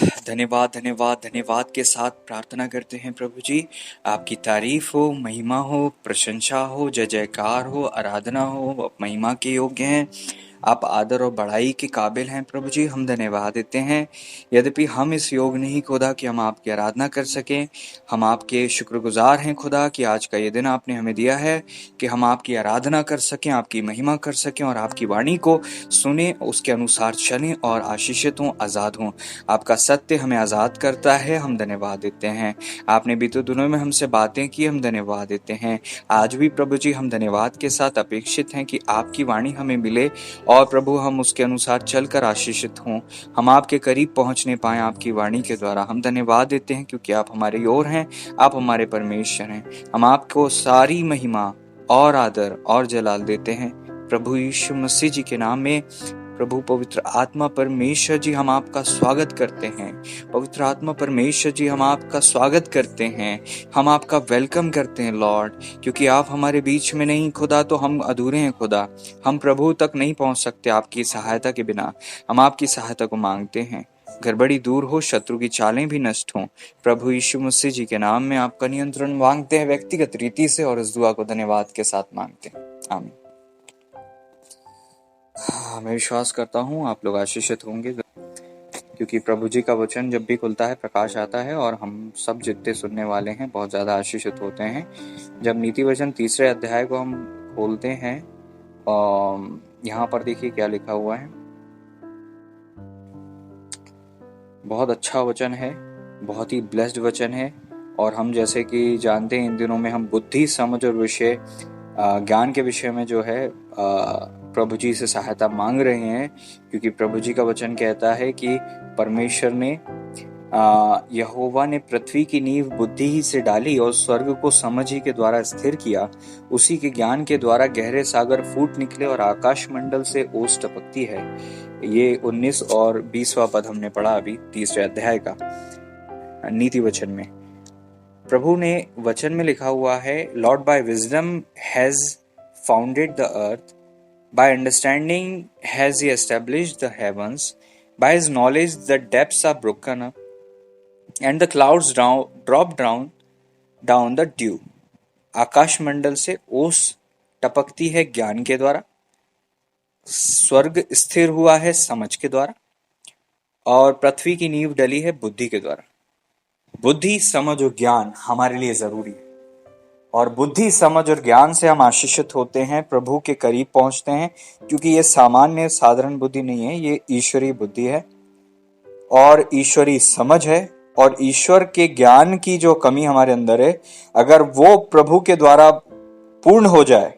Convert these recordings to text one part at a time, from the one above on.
धन्यवाद धन्यवाद धन्यवाद के साथ प्रार्थना करते हैं प्रभु जी। आपकी तारीफ हो, महिमा हो, प्रशंसा हो, जय जयकार हो, आराधना हो। आप महिमा के योग्य हैं, आप आदर और बढ़ाई के काबिल हैं प्रभु जी। हम धन्यवाद देते हैं, यद्यपि हम इस योग नहीं खुदा कि हम आपकी आराधना कर सकें। हम आपके शुक्रगुजार हैं खुदा कि आज का ये दिन आपने हमें दिया है कि हम आपकी आराधना कर सकें, आपकी महिमा कर सकें और आपकी वाणी को सुने, उसके अनुसार चलें और आशीषित हों, आज़ाद हों। आपका सत्य हमें आज़ाद करता है। हम धन्यवाद देते हैं। आपने बीते दिनों में हमसे बातें की, हम धन्यवाद देते हैं। आज भी प्रभु जी हम धन्यवाद के साथ अपेक्षित हैं कि आपकी वाणी हमें मिले और प्रभु हम उसके अनुसार चलकर आशीषित हों, हम आपके करीब पहुंचने पाएं आपकी वाणी के द्वारा। हम धन्यवाद देते हैं क्योंकि आप हमारे ओर हैं, आप हमारे परमेश्वर हैं। हम आपको सारी महिमा और आदर और जलाल देते हैं प्रभु यीशु मसीह जी के नाम में। प्रभु पवित्र आत्मा परमेश्वर जी हम आपका स्वागत करते हैं। पवित्र आत्मा परमेश्वर जी हम आपका स्वागत करते हैं, हम आपका वेलकम करते हैं लॉर्ड, क्योंकि आप हमारे बीच में नहीं खुदा तो हम अधूरे हैं खुदा। हम प्रभु तक नहीं पहुंच सकते आपकी सहायता के बिना। हम आपकी सहायता को मांगते हैं। गड़बड़ी दूर हो, शत्रु की चालें भी नष्ट हों। प्रभु यीशु मसीह जी के नाम में आपका नियंत्रण मांगते हैं व्यक्तिगत रीति से, और इस दुआ को धन्यवाद के साथ मांगते हैं। आमीन। मैं विश्वास करता हूँ आप लोग आशीषित होंगे, क्योंकि प्रभु जी का वचन जब भी खुलता है प्रकाश आता है और हम सब जितने सुनने वाले हैं बहुत ज़्यादा आशीषित होते हैं। जब नीति वचन 3 अध्याय को हम खोलते हैं, यहाँ पर देखिए क्या लिखा हुआ है। बहुत अच्छा वचन है, बहुत ही ब्लेस्ड वचन है। और हम जैसे कि जानते हैं इन दिनों में हम बुद्धि, समझ और विषय ज्ञान के विषय में जो है प्रभु जी से सहायता मांग रहे हैं, क्योंकि प्रभु जी का वचन कहता है कि परमेश्वर ने यहोवा ने पृथ्वी की नींव बुद्धि ही से डाली और स्वर्ग को समझ ही के द्वारा स्थिर किया। उसी के ज्ञान के द्वारा गहरे सागर फूट निकले और आकाश मंडल से ओस टपकती है। ये 19 और 20वां पद हमने पढ़ा अभी 3 अध्याय का नीति वचन में। प्रभु ने वचन में लिखा हुआ है, lord by wisdom has founded the earth, by understanding has he established the heavens, by his knowledge the depths are broken up, and the clouds drop down the dew. आकाश मंडल से ओस टपकती है ज्ञान के द्वारा, स्वर्ग स्थिर हुआ है समझ के द्वारा, और पृथ्वी की नींव डली है बुद्धि के द्वारा। बुद्धि, समझ और ज्ञान हमारे लिए जरूरी है, और बुद्धि, समझ और ज्ञान से हम आशीषित होते हैं, प्रभु के करीब पहुंचते हैं, क्योंकि ये सामान्य साधारण बुद्धि नहीं है, ये ईश्वरीय बुद्धि है और ईश्वरीय समझ है। और ईश्वर के ज्ञान की जो कमी हमारे अंदर है, अगर वो प्रभु के द्वारा पूर्ण हो जाए,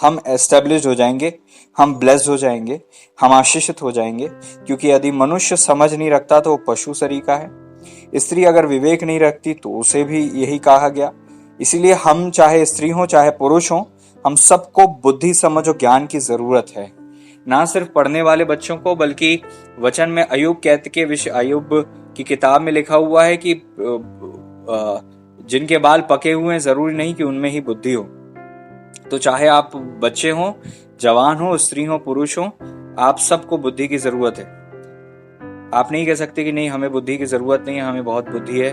हम एस्टेब्लिश हो जाएंगे, हम ब्लेस्ड हो जाएंगे, हम आशीषित हो जाएंगे। क्योंकि यदि मनुष्य समझ नहीं रखता तो वो पशु सरीका है। स्त्री अगर विवेक नहीं रखती तो उसे भी यही कहा गया। इसीलिए हम चाहे स्त्री हो चाहे पुरुष हो, हम सबको बुद्धि, समझ और ज्ञान की जरूरत है। ना सिर्फ पढ़ने वाले बच्चों को, बल्कि वचन में अय्यूब कहते के विषय, अय्यूब की किताब में लिखा हुआ है कि जिनके बाल पके हुए हैं जरूरी नहीं कि उनमें ही बुद्धि हो। तो चाहे आप बच्चे हो, जवान हो, स्त्री हो, पुरुष हो, आप सबको बुद्धि की जरूरत है। आप नहीं कह सकते कि नहीं हमें बुद्धि की जरूरत नहीं है, हमें बहुत बुद्धि है।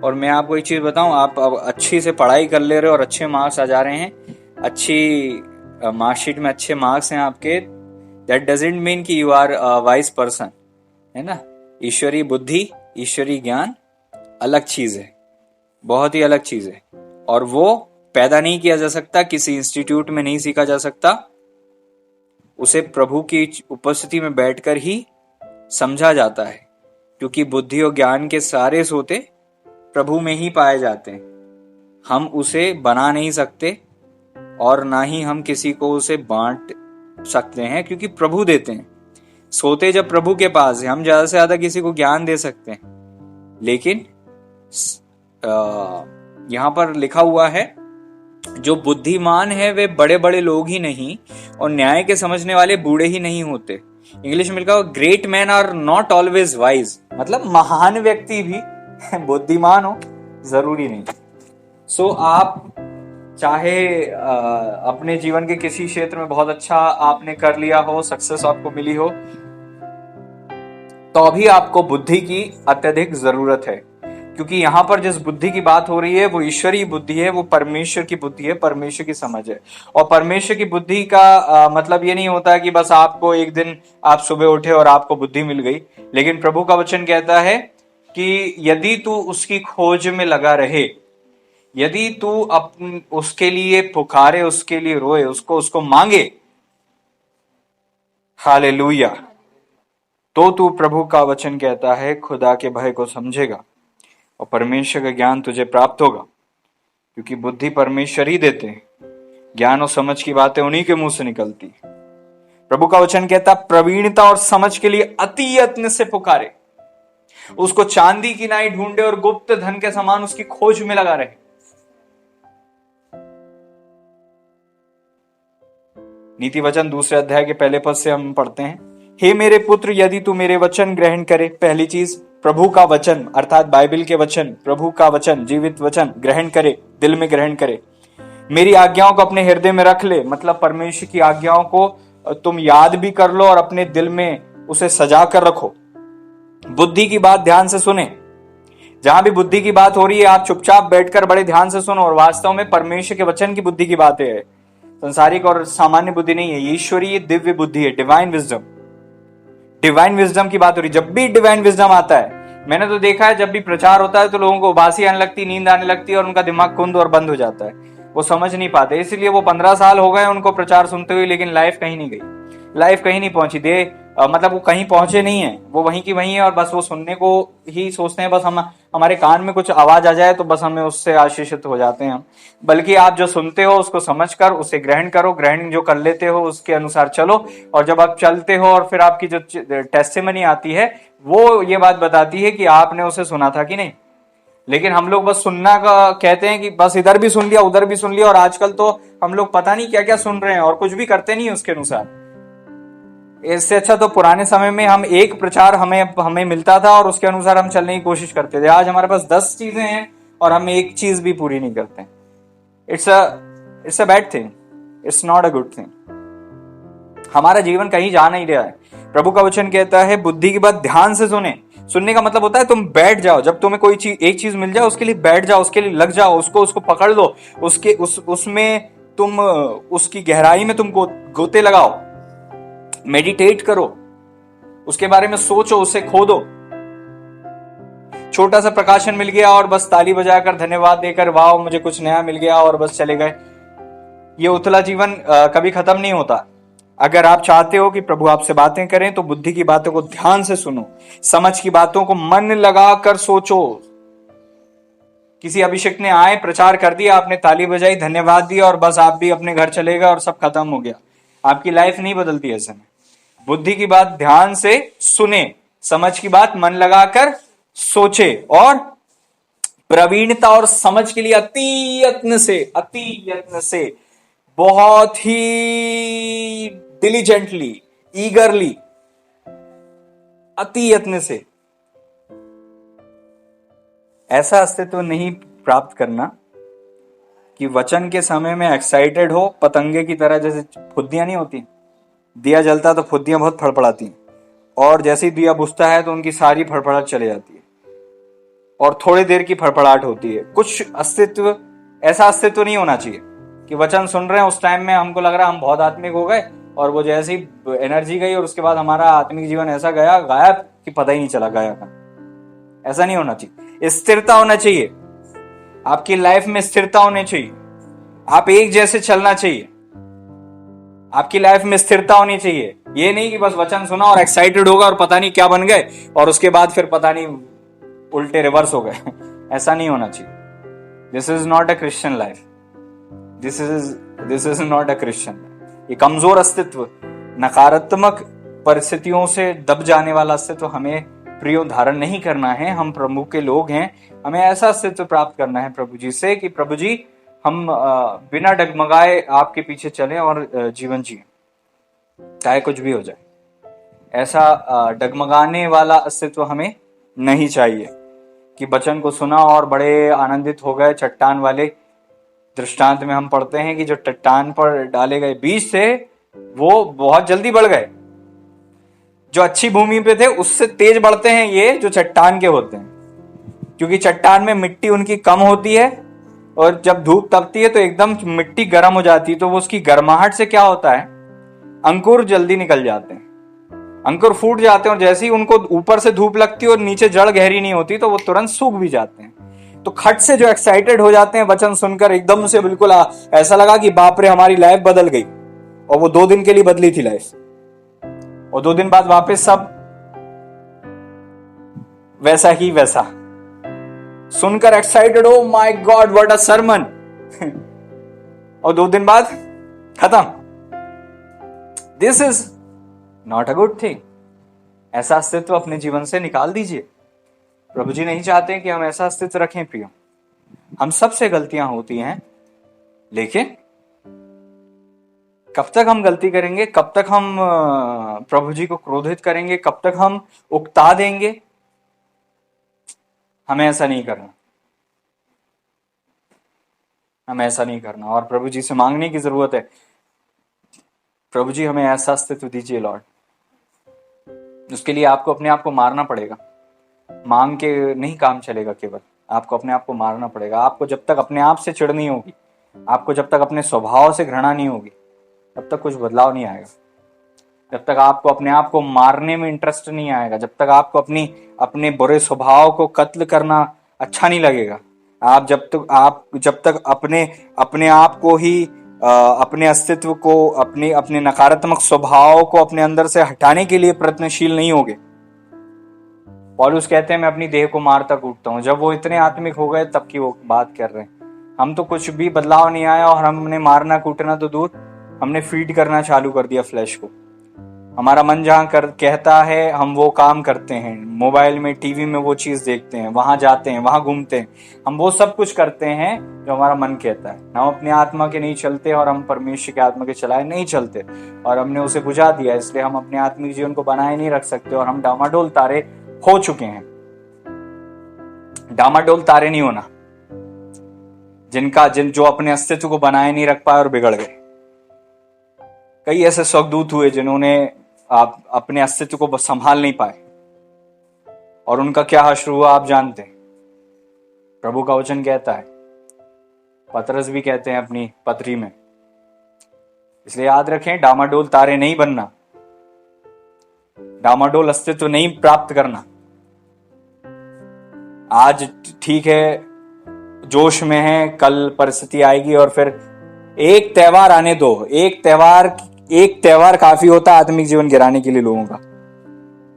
और मैं आपको एक चीज बताऊं, आप अब अच्छी से पढ़ाई कर ले रहे हो और अच्छे मार्क्स आ जा रहे हैं, अच्छी मार्कशीट में अच्छे मार्क्स हैं आपके, दैट डजंट मीन कि यू आर वाइज पर्सन, है ना। ईश्वरीय बुद्धि, ईश्वरीय ज्ञान अलग चीज है, बहुत ही अलग चीज है, और वो पैदा नहीं किया जा सकता, किसी इंस्टीट्यूट में नहीं सीखा जा सकता। उसे प्रभु की उपस्थिति में बैठकर ही समझा जाता है, क्योंकि बुद्धि और ज्ञान के सारे सोते प्रभु में ही पाए जाते हैं। हम उसे बना नहीं सकते और ना ही हम किसी को उसे बांट सकते हैं, क्योंकि प्रभु देते हैं। सोते जब प्रभु के पास है, हम ज्यादा से ज्यादा किसी को ज्ञान दे सकते हैं। लेकिन यहाँ पर लिखा हुआ है, जो बुद्धिमान है वे बड़े बड़े लोग ही नहीं और न्याय के समझने वाले बूढ़े ही नहीं होते। इंग्लिश में लिखा हुआ, great man are not always wise, मतलब महान व्यक्ति भी बुद्धिमान हो जरूरी नहीं। सो आप चाहे अपने जीवन के किसी क्षेत्र में बहुत अच्छा आपने कर लिया हो, सक्सेस आपको मिली हो, तो अभी आपको बुद्धि की अत्यधिक जरूरत है, क्योंकि यहां पर जिस बुद्धि की बात हो रही है वो ईश्वरीय बुद्धि है, वो परमेश्वर की बुद्धि है, परमेश्वर की समझ है। और परमेश्वर की बुद्धि का मतलब ये नहीं होता कि बस आपको एक दिन आप सुबह उठे और आपको बुद्धि मिल गई। लेकिन प्रभु का वचन कहता है कि यदि तू उसकी खोज में लगा रहे, यदि तू उसके लिए पुकारे, उसके लिए रोए, उसको उसको मांगे, हालेलुया, तो तू, प्रभु का वचन कहता है, खुदा के भय को समझेगा और परमेश्वर का ज्ञान तुझे प्राप्त होगा, क्योंकि बुद्धि परमेश्वर ही देते हैं, ज्ञान और समझ की बातें उन्हीं के मुंह से निकलती। प्रभु का वचन कहता, प्रवीणता और समझ के लिए अति यत्न से पुकारे, उसको चांदी की नाई ढूंढे और गुप्त धन के समान उसकी खोज में लगा रहे। नीति वचन 2 अध्याय के पहले पद से हम पढ़ते हैं, हे मेरे पुत्र, यदि तू मेरे वचन ग्रहण करे, पहली चीज प्रभु का वचन अर्थात बाइबल के वचन, प्रभु का वचन, जीवित वचन ग्रहण करे, दिल में ग्रहण करे, मेरी आज्ञाओं को अपने हृदय में रख ले, मतलब परमेश्वर की आज्ञाओं को तुम याद भी कर लो और अपने दिल में उसे सजा कर रखो। बुद्धि की बात ध्यान से सुने, जहां भी बुद्धि की बात हो रही है आप चुपचाप बैठकर बड़े ध्यान से सुनो, और वास्तव में परमेश्वर के वचन की बुद्धि की बातें है, संसारिक और सामान्य बुद्धि नहीं है, ईश्वरीय दिव्य बुद्धि है, डिवाइन विजडम। डिवाइन विजडम की बात हो रही। जब भी डिवाइन विजडम आता है, मैंने तो देखा है जब भी प्रचार होता है तो लोगों को उबासी आने लगती, नींद आने लगती है और उनका दिमाग कुंद और बंद हो जाता है, वो समझ नहीं पाते। इसलिए वो 15 साल हो गए उनको प्रचार सुनते हुए, लेकिन लाइफ कहीं नहीं गई, लाइफ कहीं नहीं पहुंची। मतलब वो कहीं पहुंचे नहीं है, वो वहीं की वहीं है, और बस वो सुनने को ही सोचते हैं, बस हम हमारे कान में कुछ आवाज आ जाए तो बस हमें उससे आशीषित हो जाते हैं हम। बल्कि आप जो सुनते हो उसको समझकर उसे ग्रहण करो, ग्रहण जो कर लेते हो उसके अनुसार चलो, और जब आप चलते हो और फिर आपकी जो टेस्टिमनी आती है वो ये बात बताती है कि आपने उसे सुना था कि नहीं। लेकिन हम लोग बस सुनना का कहते हैं कि बस इधर भी सुन लिया उधर भी सुन लिया, और आजकल तो हम लोग पता नहीं क्या क्या सुन रहे हैं और कुछ भी करते नहीं उसके अनुसार। इससे अच्छा तो पुराने समय में हम एक प्रचार हमें मिलता था और उसके अनुसार हम चलने की कोशिश करते थे। आज हमारे पास 10 चीजें हैं और हम एक चीज भी पूरी नहीं करते। It's a bad thing, it's not a good thing. हमारा जीवन कहीं जा नहीं रहा है। प्रभु का वचन कहता है बुद्धि की बात ध्यान से सुने। सुनने का मतलब होता है तुम बैठ जाओ, जब तुम्हें कोई चीज एक चीज मिल जाए उसके लिए बैठ जाओ, उसके लिए लग जाओ, उसको पकड़ लो, उसमें तुम उसकी गहराई में तुम गोते लगाओ, मेडिटेट करो, उसके बारे में सोचो, उसे खोदो। छोटा सा प्रकाशन मिल गया और बस ताली बजाकर धन्यवाद देकर वाह मुझे कुछ नया मिल गया और बस चले गए, ये उथला जीवन कभी खत्म नहीं होता। अगर आप चाहते हो कि प्रभु आपसे बातें करें तो बुद्धि की बातों को ध्यान से सुनो, समझ की बातों को मन लगाकर सोचो। किसी अभिषेक ने आए, प्रचार कर दिया, आपने ताली बजाई, धन्यवाद दिया और बस आप भी अपने घर चले गए और सब खत्म हो गया। आपकी लाइफ नहीं बदलती ऐसे में। बुद्धि की बात ध्यान से सुने, समझ की बात मन लगाकर सोचे, और प्रवीणता और समझ के लिए अति यत्न से बहुत ही डिलीजेंटली, ईगरली, अति यत्न से ऐसा अस्तित्व नहीं प्राप्त करना कि वचन के समय में एक्साइटेड हो, पतंगे की तरह, जैसे फुद्दियां नहीं होती, दिया जलता तो फुद्दियां बहुत फड़फड़ाती हैं, और जैसे ही दिया बुझता है तो उनकी सारी फड़फड़ाहट चले जाती है और थोड़ी देर की फड़फड़ाहट होती है। कुछ अस्तित्व, ऐसा अस्तित्व नहीं होना चाहिए कि वचन सुन रहे हैं उस टाइम में हमको लग रहा है हम बहुत आत्मिक हो गए और वो जैसी एनर्जी गई और उसके बाद हमारा आत्मिक जीवन ऐसा गया गायब कि पता ही नहीं चला गया का। ऐसा नहीं होना चाहिए। स्थिरता होना चाहिए, आपकी लाइफ में स्थिरता होनी चाहिए, आप एक जैसे चलना चाहिए, आपकी लाइफ में स्थिरता होनी चाहिए। ये नहीं कि बस वचन सुना और एक्साइटेड होगा और पता नहीं क्या बन गए और उसके बाद फिर पता नहीं उल्टे रिवर्स हो गए। ऐसा नहीं होना चाहिए। This is not a Christian life, this is not a Christian. ये कमजोर अस्तित्व, नकारात्मक परिस्थितियों से दब जाने वाला अस्तित्व हमें प्रियो धारण नहीं करना है। हम प्रभु के लोग हैं, हमें ऐसा अस्तित्व प्राप्त करना है प्रभु जी से कि प्रभु जी हम बिना डगमगाए आपके पीछे चलें और जीवन जिए, चाहे कुछ भी हो जाए। ऐसा डगमगाने वाला अस्तित्व हमें नहीं चाहिए कि वचन को सुना और बड़े आनंदित हो गए। चट्टान वाले दृष्टांत में हम पढ़ते हैं कि जो चट्टान पर डाले गए बीज थे वो बहुत जल्दी बढ़ गए, जो अच्छी भूमि पे थे उससे तेज बढ़ते हैं ये जो चट्टान के होते हैं, क्योंकि चट्टान में मिट्टी उनकी कम होती है और जब धूप तपती है तो एकदम मिट्टी गर्म हो जाती है, तो वो उसकी गर्माहट से क्या होता है, अंकुर जल्दी निकल जाते हैं, अंकुर फूट जाते हैं और जैसे ही उनको ऊपर से धूप लगती है और नीचे जड़ गहरी नहीं होती तो वो तुरंत सूख भी जाते हैं। तो खट से जो एक्साइटेड हो जाते हैं वचन सुनकर, एकदम से बिल्कुल ऐसा लगा कि बाप रे हमारी लाइफ बदल गई, और वो 2 दिन के लिए बदली थी लाइफ, और 2 दिन बाद वापस सब वैसा ही वैसा, सुनकर excited, oh my God what a sermon, और 2 दिन बाद खत्म। This is not a good thing. ऐसा अस्तित्व अपने जीवन से निकाल दीजिए। प्रभु जी नहीं चाहते कि हम ऐसा अस्तित्व रखें। प्रियो, हम सबसे गलतियां होती हैं, लेकिन कब तक हम गलती करेंगे, कब तक हम प्रभु जी को क्रोधित करेंगे, कब तक हम उकता देंगे? हमें ऐसा नहीं करना, हमें ऐसा नहीं करना, और प्रभु जी से मांगने की जरूरत है, प्रभु जी हमें ऐसा अस्तित्व दीजिए लॉर्ड। उसके लिए आपको अपने आप को मारना पड़ेगा, मांग के नहीं काम चलेगा, केवल आपको अपने आप को मारना पड़ेगा। आपको जब तक अपने आप से चिढ़ नहीं होगी, आपको जब तक अपने स्वभाव से घृणा नहीं होगी, तब तक कुछ बदलाव नहीं आएगा। जब तक आपको अपने आप को मारने में इंटरेस्ट नहीं आएगा, जब तक आपको अपने बुरे स्वभाव को कत्ल करना अच्छा नहीं लगेगा, आप जब तक अपने आप को ही अपने अस्तित्व को, अपने नकारात्मक स्वभाव को अपने अंदर से हटाने के लिए प्रयत्नशील नहीं होगे। पौलुस कहते हैं मैं अपनी देह को मारता कूटता हूं। जब वो इतने आत्मिक हो गए तब की वो बात कर रहे हैं। हम तो कुछ भी बदलाव नहीं आया और हमने मारना कूटना तो दूर, हमने फीड करना चालू कर दिया फ्लैश को। हमारा मन जहां कहता है हम वो काम करते हैं, मोबाइल में, टीवी में वो चीज देखते हैं, वहां जाते हैं, वहां घूमते हैं, हम वो सब कुछ करते हैं जो हमारा मन कहता है। हम अपनी आत्मा के नहीं चलते और हम परमेश्वर के आत्मा के चलाए नहीं चलते, और हमने उसे बुझा दिया, इसलिए हम अपने आत्मिक जीवन को बनाए नहीं रख सकते और हम डामाडोल तारे हो चुके हैं। डामाडोल तारे नहीं होना, जो अपने अस्तित्व को बनाए नहीं रख पाए और बिगड़ गए। कई ऐसे स्वर्गदूत हुए जिन्होंने अपने अस्तित्व को संभाल नहीं पाए, और उनका क्या हश्र हुआ आप जानते हैं। प्रभु का वचन कहता है, पतरस भी कहते हैं अपनी पत्री में। इसलिए याद रखें, डामाडोल तारे नहीं बनना, डामाडोल अस्तित्व नहीं प्राप्त करना। आज ठीक है, जोश में है, कल परिस्थिति आएगी और फिर एक त्योहार आने दो। एक त्योहार काफी होता है आत्मिक जीवन गिराने के लिए लोगों का।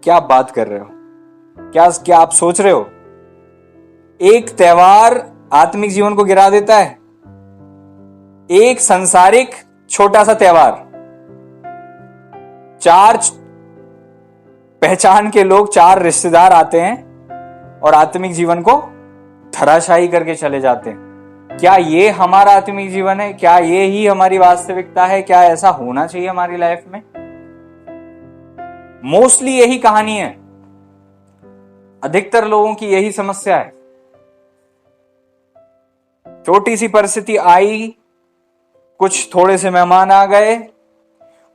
क्या आप बात कर रहे हो? क्या आप सोच रहे हो एक त्योहार आत्मिक जीवन को गिरा देता है? एक संसारिक छोटा सा त्योहार, 4 पहचान के लोग, 4 रिश्तेदार आते हैं और आत्मिक जीवन को धराशायी करके चले जाते हैं। क्या ये हमारा आत्मिक जीवन है? क्या ये ही हमारी वास्तविकता है? क्या ऐसा होना चाहिए हमारी लाइफ में? मोस्टली यही कहानी है, अधिकतर लोगों की यही समस्या है। छोटी सी परिस्थिति आई, कुछ थोड़े से मेहमान आ गए,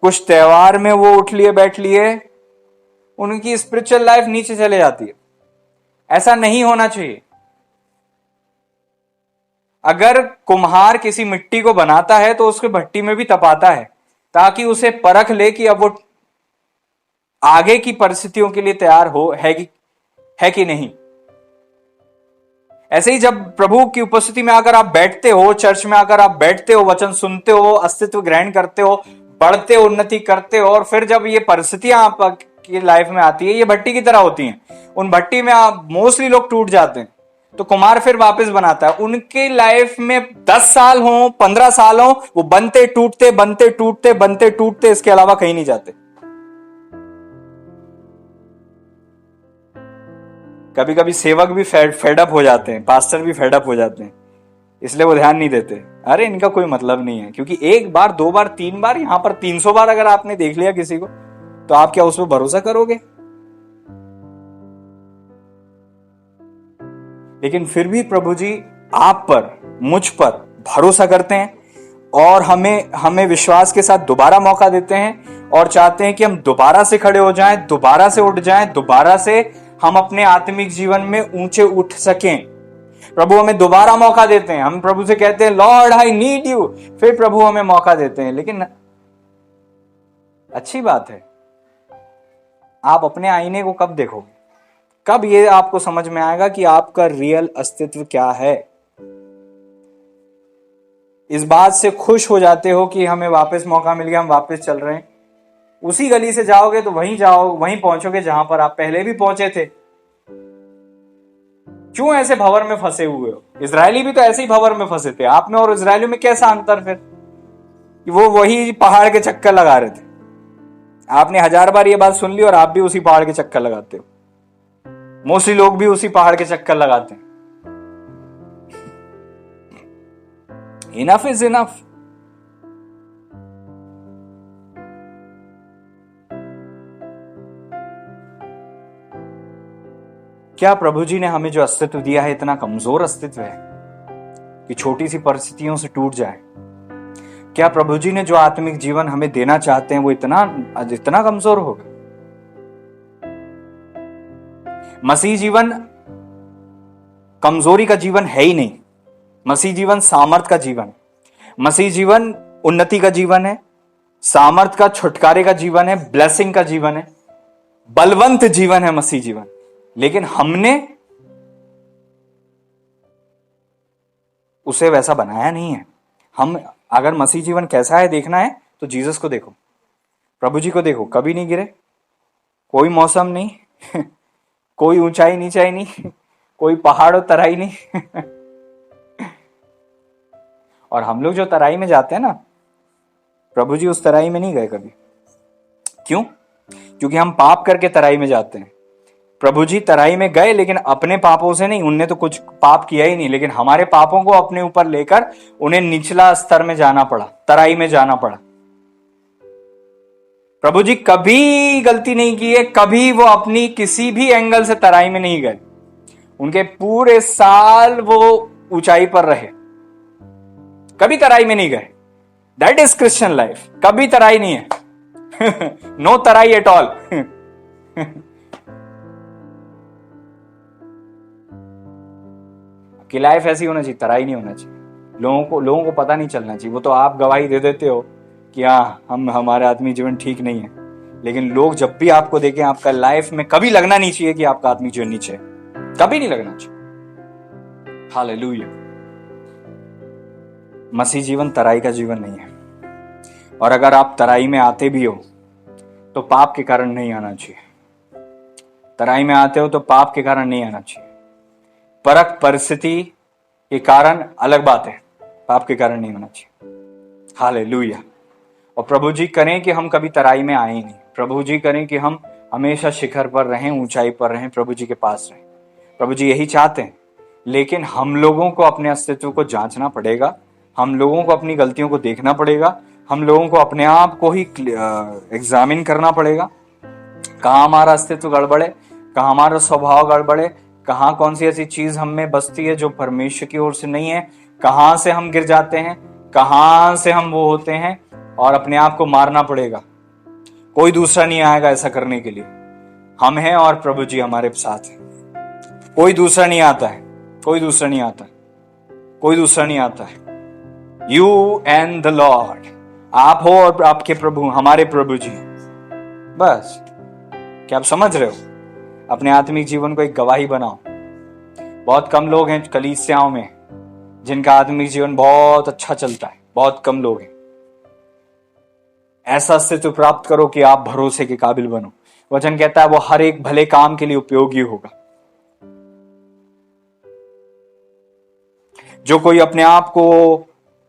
कुछ त्योहार में वो उठ लिए बैठ लिए, उनकी स्पिरिचुअल लाइफ नीचे चले जाती है। ऐसा नहीं होना चाहिए। अगर कुम्हार किसी मिट्टी को बनाता है तो उसके भट्टी में भी तपाता है, ताकि उसे परख ले कि अब वो आगे की परिस्थितियों के लिए तैयार है कि नहीं। ऐसे ही जब प्रभु की उपस्थिति में आकर आप बैठते हो, चर्च में आकर आप बैठते हो, वचन सुनते हो, अस्तित्व ग्रहण करते हो, बढ़ते हो, उन्नति करते हो, और फिर जब ये परिस्थितियां आपकी लाइफ में आती है, ये भट्टी की तरह होती हैं। उन भट्टी में आप मोस्टली लोग टूट जाते हैं, तो कुम्हार फिर वापस बनाता है। उनके लाइफ में 10 साल हो, 15 साल हो, वो बनते टूटते, इसके अलावा कहीं नहीं जाते। कभी कभी सेवक भी फेडअप हो जाते हैं, पास्टर भी फेडअप हो जाते हैं, इसलिए वो ध्यान नहीं देते। अरे इनका कोई मतलब नहीं है, क्योंकि 1 बार 2 बार 3 बार, यहां पर 300 बार अगर आपने देख लिया किसी को, तो आप क्या उस पर भरोसा करोगे? लेकिन फिर भी प्रभु जी आप पर, मुझ पर भरोसा करते हैं, और हमें हमें विश्वास के साथ दोबारा मौका देते हैं और चाहते हैं कि हम दोबारा से खड़े हो जाएं, दोबारा से उठ जाएं, दोबारा से हम अपने आत्मिक जीवन में ऊंचे उठ सकें। प्रभु हमें दोबारा मौका देते हैं। हम प्रभु से कहते हैं लॉर्ड आई नीड यू, फिर प्रभु हमें मौका देते हैं। लेकिन अच्छी बात है, आप अपने आईने को कब देखोगे? कब ये आपको समझ में आएगा कि आपका रियल अस्तित्व क्या है? इस बात से खुश हो जाते हो कि हमें वापस मौका मिल गया, हम वापस चल रहे हैं। उसी गली से जाओगे तो वहीं वहीं पहुंचोगे जहां पर आप पहले भी पहुंचे थे। क्यों ऐसे भंवर में फंसे हुए हो? इजरायली भी तो ऐसे ही भंवर में फंसे थे। आप में और इजरायलियों में कैसा अंतर फिर? वो वही पहाड़ के चक्कर लगा रहे थे। आपने 1000 बार ये बात सुन ली और आप भी उसी पहाड़ के चक्कर लगाते हो। मोस्टली लोग भी उसी पहाड़ के चक्कर लगाते हैं। Enough is enough. क्या प्रभु जी ने हमें जो अस्तित्व दिया है इतना कमजोर अस्तित्व है कि छोटी सी परिस्थितियों से टूट जाए? क्या प्रभु जी ने जो आत्मिक जीवन हमें देना चाहते हैं वो इतना कमजोर होगा? मसीह जीवन कमजोरी का जीवन है ही नहीं। मसीह जीवन सामर्थ का जीवन है। मसीह जीवन उन्नति का जीवन है, सामर्थ का, छुटकारे का जीवन है, ब्लेसिंग का जीवन है, बलवंत जीवन है मसीह जीवन। लेकिन हमने उसे वैसा बनाया नहीं है। हम अगर मसीह जीवन कैसा है देखना है तो जीसस को देखो, प्रभु जी को देखो। कभी नहीं गिरे, कोई मौसम नहीं कोई ऊंचाई नीचाई नहीं, कोई पहाड़ और तराई नहीं और हम लोग जो तराई में जाते हैं ना, प्रभु जी उस तराई में नहीं गए कभी। क्यों? क्योंकि हम पाप करके तराई में जाते हैं। प्रभु जी तराई में गए लेकिन अपने पापों से नहीं, उनने तो कुछ पाप किया ही नहीं, लेकिन हमारे पापों को अपने ऊपर लेकर उन्हें निचला स्तर में जाना पड़ा, तराई में जाना पड़ा। प्रभु जी कभी गलती नहीं की है, कभी वो अपनी किसी भी एंगल से तराई में नहीं गए। उनके पूरे साल वो ऊंचाई पर रहे, कभी तराई में नहीं गए। That is Christian life. कभी तराई नहीं है नो तराई एट ऑल कि लाइफ ऐसी होना चाहिए, तराई नहीं होना चाहिए। लोगों को पता नहीं चलना चाहिए। वो तो आप गवाही दे देते हो कि हाँ हमारा आत्मिक जीवन ठीक नहीं है, लेकिन लोग जब भी आपको देखें, आपका लाइफ में कभी लगना नहीं चाहिए कि आपका आत्मिक जीवन नीचे है। कभी नहीं लगना चाहिए। हालेलुया। मसीह जीवन तराई का जीवन नहीं है। और अगर आप तराई में आते भी हो तो पाप के कारण नहीं आना चाहिए। तराई में आते हो तो पाप के कारण नहीं आना चाहिए। परख परिस्थिति के कारण अलग बात है, पाप के कारण नहीं होना चाहिए। हालेलुया। और प्रभु जी करें कि हम कभी तराई में आए ही नहीं। प्रभु जी करें कि हम हमेशा शिखर पर रहें, ऊंचाई पर रहें, प्रभु जी के पास रहें। प्रभु जी यही चाहते हैं। लेकिन हम लोगों को अपने अस्तित्व को जांचना पड़ेगा, हम लोगों को अपनी गलतियों को देखना पड़ेगा, हम लोगों को अपने आप को ही एग्जामिन करना पड़ेगा। कहाँ हमारा अस्तित्व गड़बड़ है, कहाँ हमारा स्वभाव गड़बड़ है, कहाँ कौन सी ऐसी चीज हम में बसती है जो परमेश्वर की ओर से नहीं है, कहाँ से हम गिर जाते हैं, कहाँ से हम वो होते हैं, और अपने आप को मारना पड़ेगा। कोई दूसरा नहीं आएगा ऐसा करने के लिए। हम हैं और प्रभु जी हमारे साथ हैं। कोई दूसरा नहीं आता है, कोई दूसरा नहीं आता, कोई दूसरा नहीं आता है। You and the Lord. आप हो और आपके प्रभु, हमारे प्रभु जी। बस। क्या आप समझ रहे हो? अपने आत्मिक जीवन को एक गवाही बनाओ। बहुत कम लोग हैं कलीसियाओं में जिनका आत्मिक जीवन बहुत अच्छा चलता है, बहुत कम लोग हैं। ऐसा अस्तित्व प्राप्त करो कि आप भरोसे के काबिल बनो। वचन कहता है वो हर एक भले काम के लिए उपयोगी होगा। जो कोई अपने आप को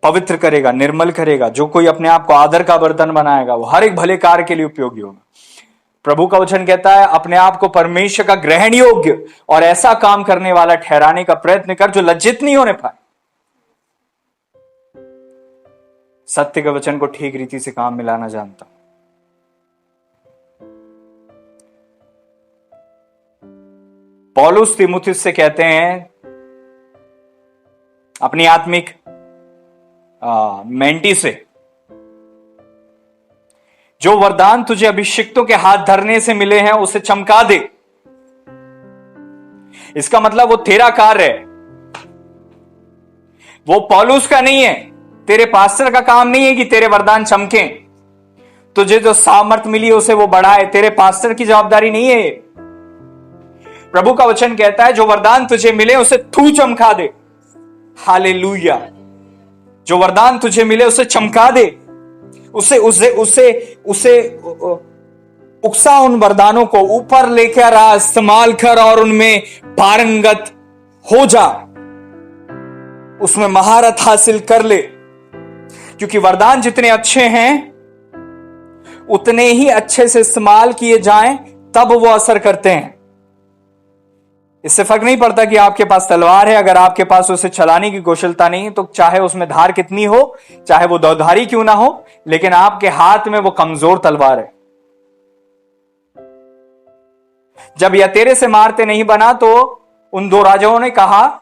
पवित्र करेगा, निर्मल करेगा, जो कोई अपने आप को आदर का बर्तन बनाएगा, वो हर एक भले कार्य के लिए उपयोगी होगा। प्रभु का वचन कहता है अपने आप को परमेश्वर का ग्रहण योग्य और ऐसा काम करने वाला ठहराने का प्रयत्न कर जो लज्जित नहीं होने पाए। सत्य के वचन को ठीक रीति से काम में लाना जानता। पौलुस तीमुथियुस से कहते हैं अपनी आत्मिक मेंटी से, जो वरदान तुझे अभिषिक्तों के हाथ धरने से मिले हैं उसे चमका दे। इसका मतलब वो तेरा कार्य है, वो पौलुस का नहीं है, तेरे पास्टर का काम नहीं है कि तेरे वरदान चमके। तुझे जो सामर्थ मिली है उसे वो बढ़ाए, तेरे पास्टर की जवाबदारी नहीं है। प्रभु का वचन कहता है जो वरदान तुझे मिले उसे तू चमका दे। हालेलुया। जो वरदान तुझे मिले उसे चमका दे, उसे उसे उसे उसे उकसा, उन वरदानों को ऊपर लेकर आ, इस्तेमाल कर और उनमें पारंगत हो जा, उसमें महारत हासिल कर ले। क्योंकि वरदान जितने अच्छे हैं उतने ही अच्छे से इस्तेमाल किए जाएं तब वो असर करते हैं। इससे फर्क नहीं पड़ता कि आपके पास तलवार है, अगर आपके पास उसे चलाने की कौशलता नहीं तो चाहे उसमें धार कितनी हो, चाहे वो दोधारी क्यों ना हो, लेकिन आपके हाथ में वो कमजोर तलवार है। जब यह तेरे से मारते नहीं बना तो उन दो राजाओं ने कहा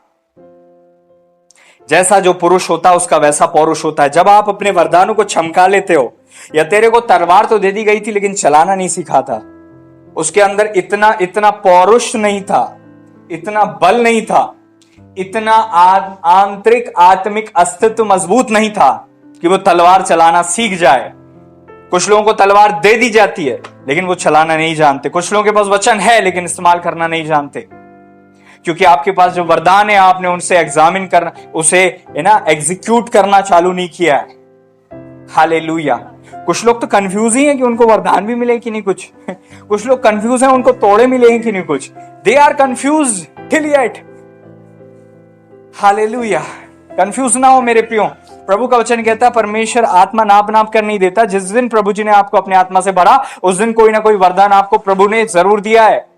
जैसा जो पुरुष होता उसका वैसा पौरुष होता है। जब आप अपने वरदानों को चमका लेते हो, या तेरे को तलवार तो दे दी गई थी लेकिन चलाना नहीं सीखा था, उसके अंदर इतना इतना पौरुष नहीं था, इतना बल नहीं था, इतना आंतरिक आत्मिक अस्तित्व मजबूत नहीं था कि वो तलवार चलाना सीख जाए। कुछ लोगों को तलवार दे दी जाती है लेकिन वो चलाना नहीं जानते। कुछ लोगों के पास वचन है लेकिन इस्तेमाल करना नहीं जानते, क्योंकि आपके पास जो वरदान है आपने उनसे एग्जामिन करना, उसे एग्जीक्यूट करना चालू नहीं किया है। हालेलुया। कुछ लोग तो कंफ्यूज ही हैं कि उनको वरदान भी मिले कि नहीं कुछ। कुछ लोग कंफ्यूज हैं उनको तोड़े मिले हैं कि नहीं कुछ। They are confuse till yet. Hallelujah. Confuse ना हो मेरे प्रियो। प्रभु का वचन कहता है परमेश्वर आत्मा नाप नाप कर नहीं देता। जिस दिन प्रभु जी ने आपको अपने आत्मा से भरा उस दिन कोई ना कोई वरदान आपको प्रभु ने जरूर दिया है।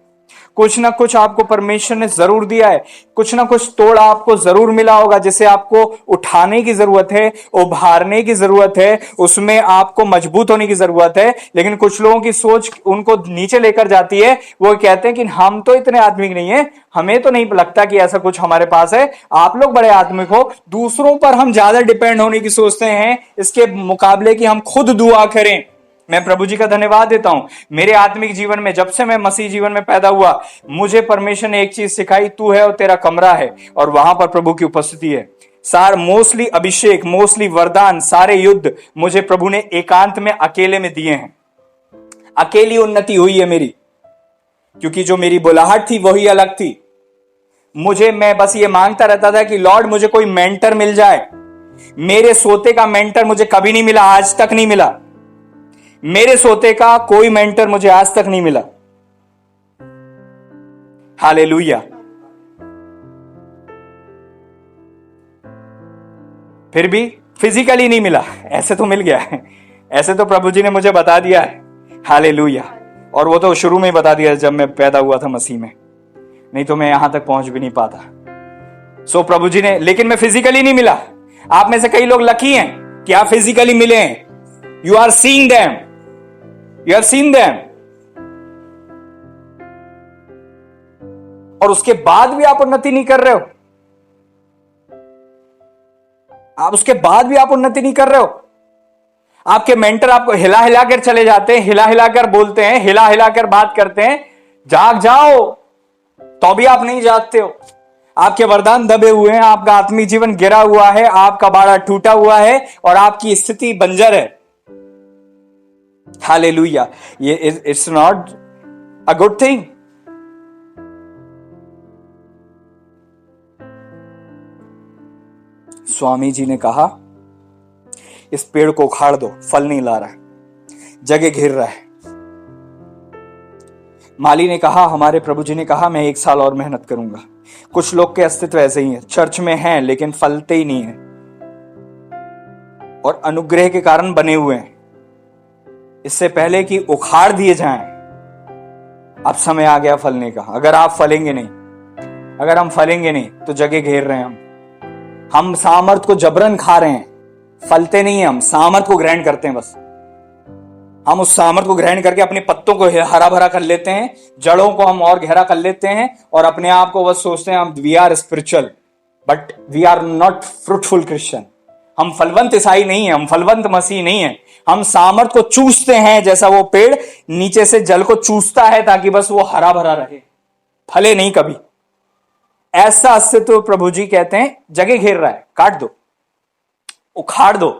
कुछ ना कुछ आपको परमेश्वर ने जरूर दिया है, कुछ ना कुछ तोड़ आपको जरूर मिला होगा, जिसे आपको उठाने की जरूरत है, उभारने की जरूरत है, उसमें आपको मजबूत होने की जरूरत है। लेकिन कुछ लोगों की सोच उनको नीचे लेकर जाती है। वो कहते हैं कि हम तो इतने आत्मिक नहीं है, हमें तो नहीं लगता कि ऐसा कुछ हमारे पास है, आप लोग बड़े आत्मिक हो। दूसरों पर हम ज्यादा डिपेंड होने की सोचते हैं इसके मुकाबले कि हम खुद दुआ करें। मैं प्रभु जी का धन्यवाद देता हूं, मेरे आत्मिक जीवन में जब से मैं मसीह जीवन में पैदा हुआ, मुझे परमेश्वर ने एक चीज सिखाई, तू है और तेरा कमरा है और वहां पर प्रभु की उपस्थिति है। मोस्टली अभिषेक, मोस्टली वरदान, सारे युद्ध मुझे प्रभु ने एकांत में अकेले में दिए हैं। अकेली उन्नति हुई है मेरी, क्योंकि जो मेरी बुलाहट थी वही अलग थी। मैं बस ये मांगता रहता था कि लॉर्ड मुझे कोई मेंटर मिल जाए। मेरे सोते का मेंटर मुझे कभी नहीं मिला, आज तक नहीं मिला। मेरे सोते का कोई मेंटर मुझे आज तक नहीं मिला। हालेलुया। फिर भी फिजिकली नहीं मिला, ऐसे तो मिल गया है, ऐसे तो प्रभु जी ने मुझे बता दिया है। हालेलुया। और वो तो शुरू में ही बता दिया जब मैं पैदा हुआ था मसीह में, नहीं तो मैं यहां तक पहुंच भी नहीं पाता। प्रभु जी ने, लेकिन मैं फिजिकली नहीं मिला। आप में से कई लोग लकी हैं कि आप फिजिकली मिले हैं। You are seeing them, You have seen them. और उसके बाद भी आप उन्नति नहीं कर रहे हो। उसके बाद भी आप उन्नति नहीं कर रहे हो। आपके मेंटर आपको हिला हिला कर चले जाते हैं, हिला हिला कर बोलते हैं, हिला हिला कर बात करते हैं, जाग जाओ, तो भी आप नहीं जागते हो। आपके वरदान दबे हुए हैं, आपका आत्मिक जीवन गिरा हुआ है, आपका बाड़ा टूटा हुआ है और आपकी स्थिति बंजर है। हालेलुया। ये it's not a good thing. Swami ji ने कहा इस पेड़ को उखाड़ दो, फल नहीं ला रहा है, जगह घेर रहा है। माली ने कहा, हमारे प्रभु जी ने कहा मैं 1 साल और मेहनत करूंगा। कुछ लोग के अस्तित्व ऐसे ही है, चर्च में हैं लेकिन फलते ही नहीं है और अनुग्रह के कारण बने हुए हैं। इससे पहले कि उखाड़ दिए जाएं, अब समय आ गया फलने का। अगर आप फलेंगे नहीं, अगर हम फलेंगे नहीं तो जगह घेर रहे हैं हम सामर्थ को जबरन खा रहे हैं, फलते नहीं है। हम सामर्थ को ग्रहण करते हैं, बस हम उस सामर्थ को ग्रहण करके अपने पत्तों को हरा भरा कर लेते हैं, जड़ों को हम और गहरा कर लेते हैं और अपने आप को बस सोचते हैं हम we are spiritual, but we are not fruitful Christian. हम फलवंत ईसाई नहीं है, हम फलवंत मसीह नहीं है। हम सामर्थ को चूसते हैं, जैसा वो पेड़ नीचे से जल को चूसता है ताकि बस वो हरा भरा रहे, फले नहीं कभी। ऐसा अस्तित्व प्रभु जी कहते हैं जगह घेर रहा है, काट दो, उखाड़ दो।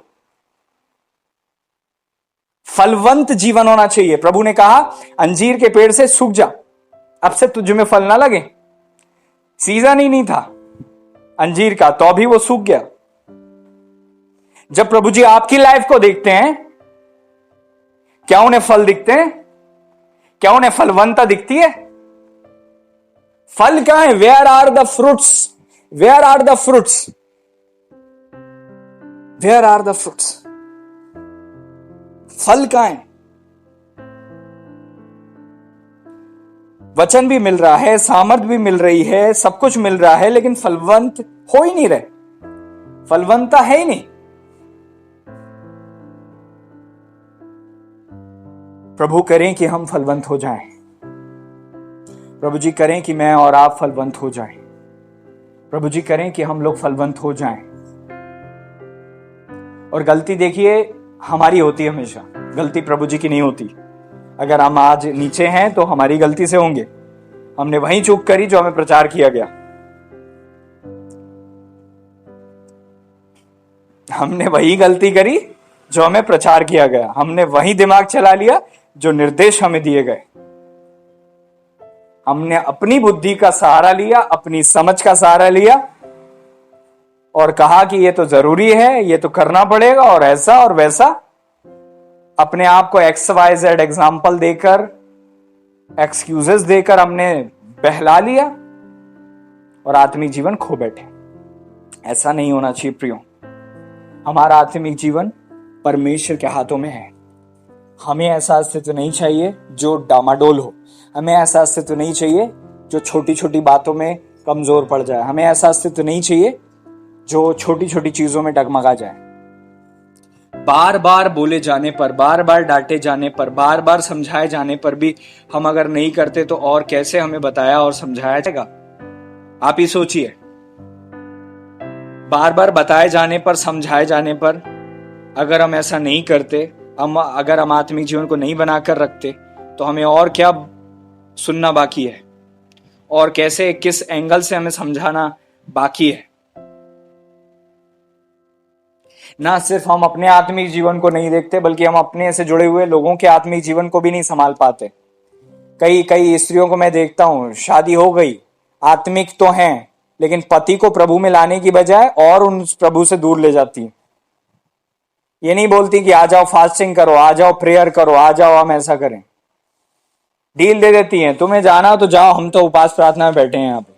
फलवंत जीवन होना चाहिए। प्रभु ने कहा अंजीर के पेड़ से सूख जा, अब से तुझ में फल ना लगे। सीजन ही नहीं था अंजीर का, तो अभी वो सूख गया। जब प्रभु जी आपकी लाइफ को देखते हैं, क्या उन्हें फल दिखते हैं? क्या उन्हें फलवंता दिखती है? फल कहां है? Where are the fruits? Where are the fruits? Where are the fruits? फल कहां है? वचन भी मिल रहा है, सामर्थ भी मिल रही है, सब कुछ मिल रहा है, लेकिन फलवंत हो ही नहीं रहे, फलवंता है ही नहीं। प्रभु करें कि हम फलवंत हो जाएं। प्रभु जी करें कि मैं और आप फलवंत हो जाएं। प्रभु जी करें कि हम लोग फलवंत हो जाएं। और गलती देखिए हमारी होती है, हमेशा गलती प्रभु जी की नहीं होती। अगर हम आज नीचे हैं तो हमारी गलती से होंगे, हमने वही चूक करी जो हमें प्रचार किया गया, हमने वही गलती करी जो हमें प्रचार किया गया, हमने वही दिमाग चला लिया जो निर्देश हमें दिए गए। हमने अपनी बुद्धि का सहारा लिया, अपनी समझ का सहारा लिया और कहा कि ये तो जरूरी है, ये तो करना पड़ेगा, और ऐसा और वैसा। अपने आप को XYZ एग्जाम्पल देकर, एक्सक्यूजेस देकर हमने बहला लिया और आत्मिक जीवन खो बैठे। ऐसा नहीं होना चाहिए प्रियो। हमारा आत्मिक जीवन परमेश्वर के हाथों में है। हमें ऐसा अस्तित्व नहीं चाहिए जो डामाडोल हो। हमें ऐसा अस्तित्व नहीं चाहिए जो छोटी छोटी बातों में कमजोर पड़ जाए। हमें ऐसा अस्तित्व नहीं चाहिए जो छोटी छोटी चीजों में डगमगा जाए। बार बार बोले जाने पर, बार बार डांटे जाने पर, बार बार समझाए जाने पर भी हम अगर नहीं करते तो और कैसे हमें बताया और समझाया जाएगा? आप ही सोचिए। बार बार बताए जाने पर, समझाए जाने पर अगर हम ऐसा नहीं करते, अगर हम आत्मिक जीवन को नहीं बनाकर रखते, तो हमें और क्या सुनना बाकी है और कैसे, किस एंगल से हमें समझाना बाकी है। ना सिर्फ हम अपने आत्मिक जीवन को नहीं देखते, बल्कि हम अपने से जुड़े हुए लोगों के आत्मिक जीवन को भी नहीं संभाल पाते। कई स्त्रियों को मैं देखता हूं, शादी हो गई, आत्मिक तो हैं, लेकिन पति को प्रभु में लाने की बजाय और उन प्रभु से दूर ले जाती। ये नहीं बोलती कि आ जाओ फास्टिंग करो, आ जाओ प्रेयर करो, आ जाओ हम ऐसा करें। डील दे देती हैं, तुम्हें जाना हो तो जाओ, हम तो उपास प्रार्थना में बैठे हैं यहाँ पे।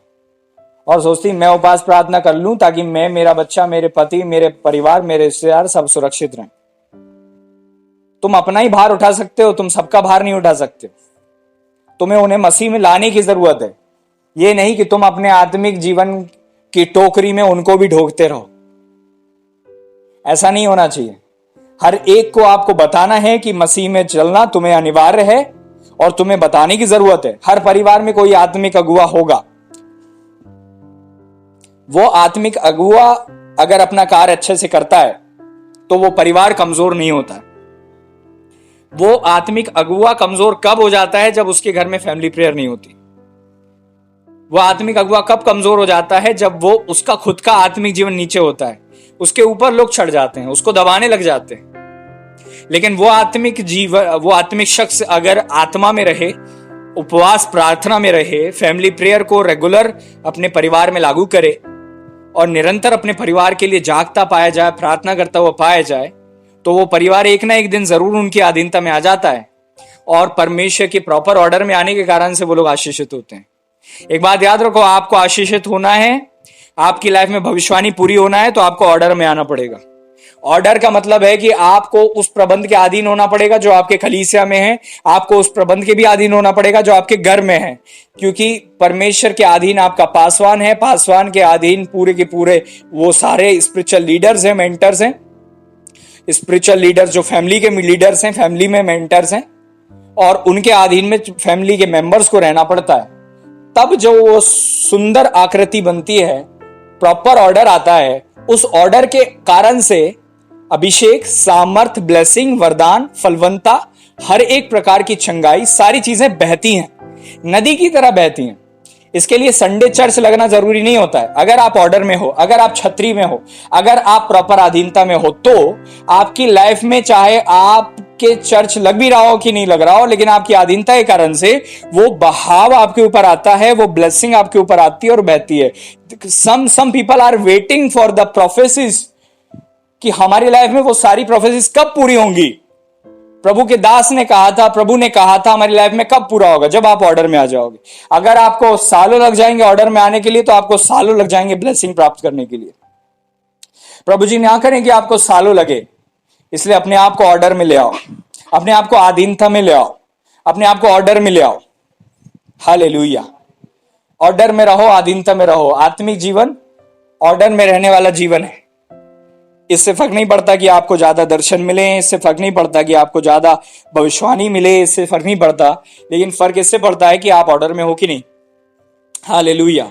और सोचती मैं उपास प्रार्थना कर लूं ताकि मैं, मेरा बच्चा, मेरे पति, मेरे परिवार, मेरे रिश्तेदार सब सुरक्षित रहें। तुम अपना ही भार उठा सकते हो, तुम सबका भार नहीं उठा सकते। तुम्हें उन्हें मसीह में लाने की जरूरत है। ये नहीं कि तुम अपने आत्मिक जीवन की टोकरी में उनको भी ढोकते रहो। ऐसा नहीं होना चाहिए। हर एक को आपको बताना है कि मसीह में चलना तुम्हें अनिवार्य है और तुम्हें बताने की जरूरत है। हर परिवार में कोई आत्मिक अगुवा होगा। वो आत्मिक अगुवा अगर अपना कार्य अच्छे से करता है तो वो परिवार कमजोर नहीं होता। वो आत्मिक अगुवा कमजोर कब हो जाता है? जब उसके घर में फैमिली प्रेयर नहीं होती। वो आत्मिक अगुवा कब कमजोर हो जाता है? जब वो, उसका खुद का आत्मिक जीवन नीचे होता है, उसके ऊपर लोग चढ़ जाते हैं, उसको दबाने लग जाते हैं। लेकिन वो आत्मिक शख्स अगर आत्मा में रहे, उपवास प्रार्थना में रहे, फैमिली प्रेयर को रेगुलर अपने परिवार में लागू करे और निरंतर अपने परिवार के लिए जागता पाया जाए, प्रार्थना करता हुआ पाया जाए, तो वो परिवार एक ना एक दिन जरूर उनकी अधीनता में आ जाता है और परमेश्वर के प्रॉपर ऑर्डर में आने के कारण से वो लोग आशीषित होते हैं। एक बात याद रखो, आपको आशीषित होना है, आपकी लाइफ में भविष्यवाणी पूरी होना है, तो आपको ऑर्डर में आना पड़ेगा। ऑर्डर का मतलब है कि आपको उस प्रबंध के अधीन होना पड़ेगा जो आपके कलीसिया में है, आपको उस प्रबंध के भी अधीन होना पड़ेगा जो आपके घर में है, क्योंकि परमेश्वर के अधीन आपका पासवान है, पासवान के अधीन पूरे के पूरे वो सारे स्पिरिचुअल लीडर्स हैं, मेंटर्स हैं। स्पिरिचुअल लीडर्स जो फैमिली के लीडर्स हैं, फैमिली में मेंटर्स हैं, और उनके अधीन में फैमिली के मेंबर्स को रहना पड़ता है। तब जो वो सुंदर आकृति बनती है, प्रॉपर ऑर्डर आता है, उस ऑर्डर के कारण से अभिषेक, सामर्थ, ब्लेसिंग, वरदान, फलवंता, हर एक प्रकार की चंगाई, सारी चीजें बहती हैं, नदी की तरह बहती हैं। इसके लिए संडे चर्च लगना जरूरी नहीं होता है। अगर आप ऑर्डर में हो, अगर आप छतरी में हो, अगर आप प्रॉपर अधीनता में हो, तो आपकी लाइफ में चाहे आपके चर्च लग भी रहा हो कि नहीं लग रहा हो, लेकिन आपकी अधीनता के कारण से वो बहाव आपके ऊपर आता है, वो ब्लेसिंग आपके ऊपर आती है और बहती है। Some people are waiting for the prophecies कि हमारी लाइफ में वो सारी प्रोफेसिस कब पूरी होंगी। प्रभु के दास ने कहा था, प्रभु ने कहा था हमारी लाइफ में कब पूरा होगा, जब आप ऑर्डर में आ जाओगे। अगर आपको सालों लग जाएंगे ऑर्डर में आने के लिए, तो आपको सालों लग जाएंगे ब्लेसिंग प्राप्त करने के लिए। प्रभु जी ना करें कि आपको सालों लगे, इसलिए अपने आप को ऑर्डर में ले आओ, अपने आप को अधीनता में ले आओ, अपने आप को ऑर्डर में ले आओ। हालेलुया। ऑर्डर में रहो, अधीनता में रहो। आत्मिक जीवन ऑर्डर में रहने वाला जीवन है। इससे फर्क नहीं पड़ता कि आपको ज्यादा दर्शन मिले, इससे फर्क नहीं पड़ता कि आपको ज्यादा भविष्यवाणी मिले, इससे फर्क नहीं पड़ता, लेकिन फर्क इससे पड़ता है कि आप ऑर्डर में हो कि नहीं। हालेलुया।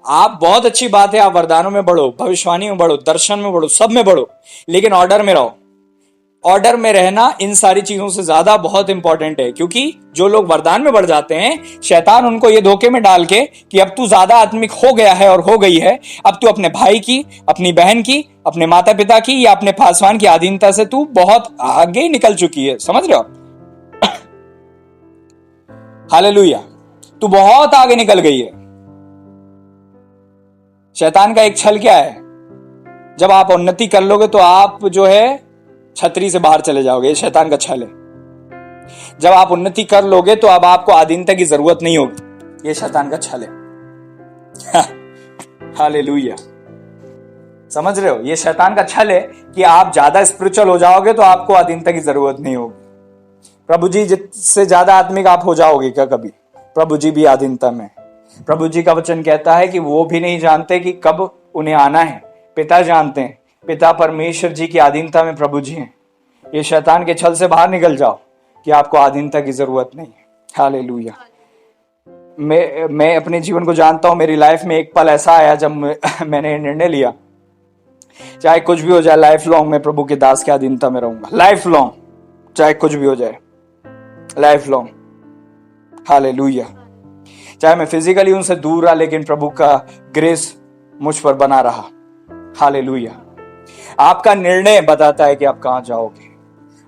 आप बहुत अच्छी बात है, आप वरदानों में बढ़ो, भविष्यवाणी में बढ़ो, दर्शन में बढ़ो, सब में बढ़ो, लेकिन ऑर्डर में रहो। ऑर्डर में रहना इन सारी चीजों से ज्यादा बहुत इंपॉर्टेंट है, क्योंकि जो लोग वरदान में बढ़ जाते हैं, शैतान उनको ये धोखे में डाल के कि अब तू ज्यादा आत्मिक हो गया है और हो गई है, अब तू अपने भाई की, अपनी बहन की, अपने माता पिता की या अपने पासवान की अधीनता से तू बहुत आगे निकल चुकी है। समझ रहे हो आप? हालेलुया। तू बहुत आगे निकल गई है। शैतान का एक छल क्या है? जब आप उन्नति कर लोगे तो आप जो है छतरी से बाहर चले जाओगे। ये शैतान का छल है। जब आप उन्नति कर लोगे तो अब आपको अधीनता की जरूरत नहीं होगी। ये शैतान का छल है। हालेलुया। समझ रहे हो? ये शैतान का छल है कि आप ज्यादा स्पिरिचुअल हो जाओगे तो आपको अधीनता की जरूरत नहीं होगी। प्रभु जी से ज्यादा आत्मिक आप हो जाओगे क्या कभी? प्रभु जी भी अधीनता में। प्रभु जी का वचन कहता है कि वो भी नहीं जानते कि कब उन्हें आना है, पिता जानते हैं। पिता परमेश्वर जी की अधीनता में प्रभु जी हैं। ये शैतान के छल से बाहर निकल जाओ कि आपको अधीनता की जरूरत नहीं है। हालेलुया। मैं अपने जीवन को जानता हूं। मेरी लाइफ में एक पल ऐसा आया जब मैंने निर्णय लिया, चाहे कुछ भी हो जाए, लाइफ लॉन्ग मैं प्रभु के दास की अधीनता में रहूंगा। लाइफ लॉन्ग, चाहे कुछ भी हो जाए, लाइफ लॉन्ग। हालेलुया। चाहे मैं फिजिकली उनसे दूर रहा, लेकिन प्रभु का ग्रेस मुझ पर बना रहा। हालेलुया। आपका निर्णय बताता है कि आप कहां जाओगे।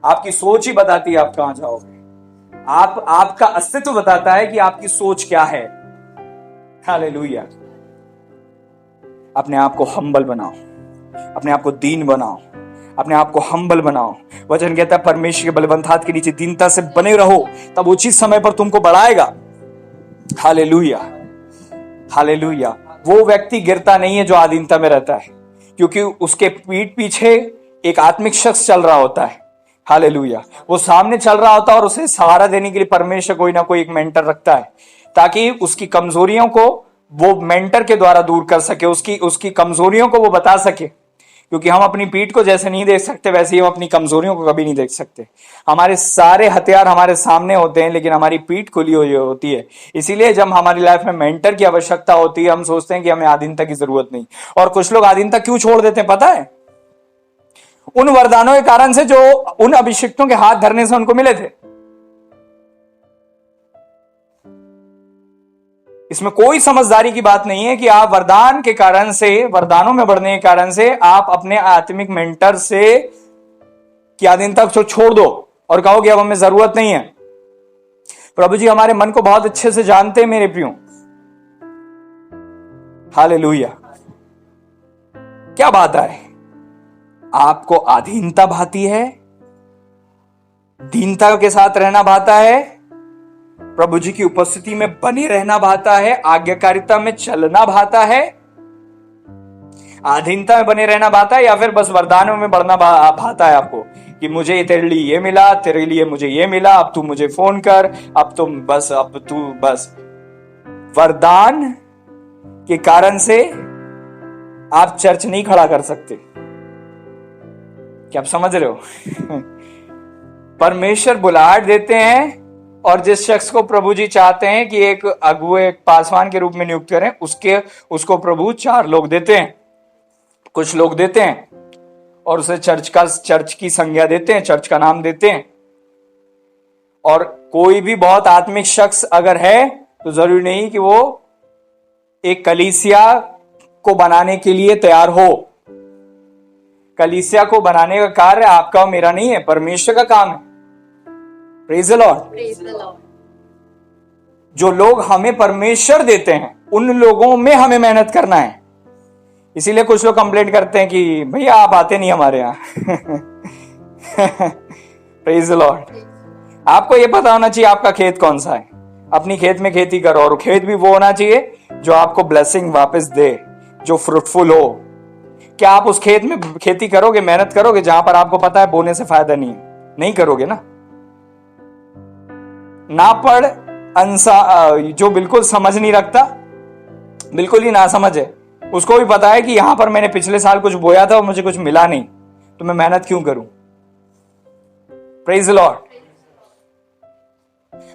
आपकी सोच ही बताती है आप कहां जाओगे। आपका अस्तित्व बताता है कि आपकी सोच क्या है। हालेलुया। अपने आप को हम्बल बनाओ, अपने आप को दीन बनाओ, अपने आप को हम्बल बनाओ। वचन कहता है परमेश्वर के बलवंत हाथ के नीचे दीनता से बने रहो, तब उचित समय पर तुमको बढ़ाएगा। हालेलुया। हालेलुया। वो व्यक्ति गिरता नहीं है जो अधीनता में रहता है, क्योंकि उसके पीठ पीछे एक आत्मिक शख्स चल रहा होता है। हालेलुया। वो सामने चल रहा होता है और उसे सहारा देने के लिए परमेश्वर कोई ना कोई एक मेंटर रखता है, ताकि उसकी कमजोरियों को वो मेंटर के द्वारा दूर कर सके, उसकी कमजोरियों को वो बता सके। क्योंकि हम अपनी पीठ को जैसे नहीं देख सकते, वैसे ही हम अपनी कमजोरियों को कभी नहीं देख सकते। हमारे सारे हथियार हमारे सामने होते हैं, लेकिन हमारी पीठ खुली हुई होती है। इसीलिए जब हमारी लाइफ में मेंटर की आवश्यकता होती है, हम सोचते हैं कि हमें अधीनता की जरूरत नहीं। और कुछ लोग अधीनता क्यों छोड़ देते हैं पता है? उन वरदानों के कारण से जो उन अभिषिक्तों के हाथ धरने से उनको मिले थे। इसमें कोई समझदारी की बात नहीं है कि आप वरदान के कारण से, वरदानों में बढ़ने के कारण से आप अपने आत्मिक मेंटर से की अधीनता को छोड़ दो और कहो कि अब हमें जरूरत नहीं है। प्रभु जी हमारे मन को बहुत अच्छे से जानते हैं मेरे प्रियो। हालेलुया। क्या बात है? आपको अधीनता भाती है, दीनता के साथ रहना भाता है, प्रभु जी की उपस्थिति में बने रहना भाता है, आज्ञाकारिता में चलना भाता है, अधीनता में बने रहना भाता है, या फिर बस वरदानों में बढ़ना भाता है आपको कि मुझे तेरे लिए ये मिला, तेरे लिए मुझे ये मिला, अब तू मुझे फोन कर, अब तू बस वरदान के कारण से आप चर्च नहीं खड़ा कर सकते। क्या आप समझ रहे हो? परमेश्वर बुलाहट देते हैं, और जिस शख्स को प्रभु जी चाहते हैं कि एक अगुए, एक पासवान के रूप में नियुक्त करें, उसको प्रभु 4 लोग देते हैं। कुछ लोग देते हैं और उसे चर्च की संज्ञा देते हैं, चर्च का नाम देते हैं। और कोई भी बहुत आत्मिक शख्स अगर है तो जरूरी नहीं कि वो एक कलीसिया को बनाने के लिए तैयार हो। कलीसिया को बनाने का कार्य आपका और मेरा नहीं है, परमेश्वर का काम है। Praise the Lord. जो लोग हमें परमेश्वर देते हैं उन लोगों में हमें मेहनत करना है। इसीलिए कुछ लोग कंप्लेंट करते हैं कि भैया आप आते नहीं हमारे यहाँ। Praise the Lord. आपको ये पता होना चाहिए आपका खेत कौन सा है। अपनी खेत में खेती करो, और खेत भी वो होना चाहिए जो आपको ब्लेसिंग वापस दे, जो फ्रूटफुल हो। क्या आप उस खेत में खेती करोगे, मेहनत करोगे जहां पर आपको पता है बोने से फायदा नहीं है? नहीं करोगे ना। ना पढ़ जो बिल्कुल समझ नहीं रखता, बिल्कुल ही ना समझ है, उसको भी पता है कि यहां पर मैंने पिछले साल कुछ बोया था और मुझे कुछ मिला नहीं, तो मैं मेहनत क्यों करूं? Praise the Lord.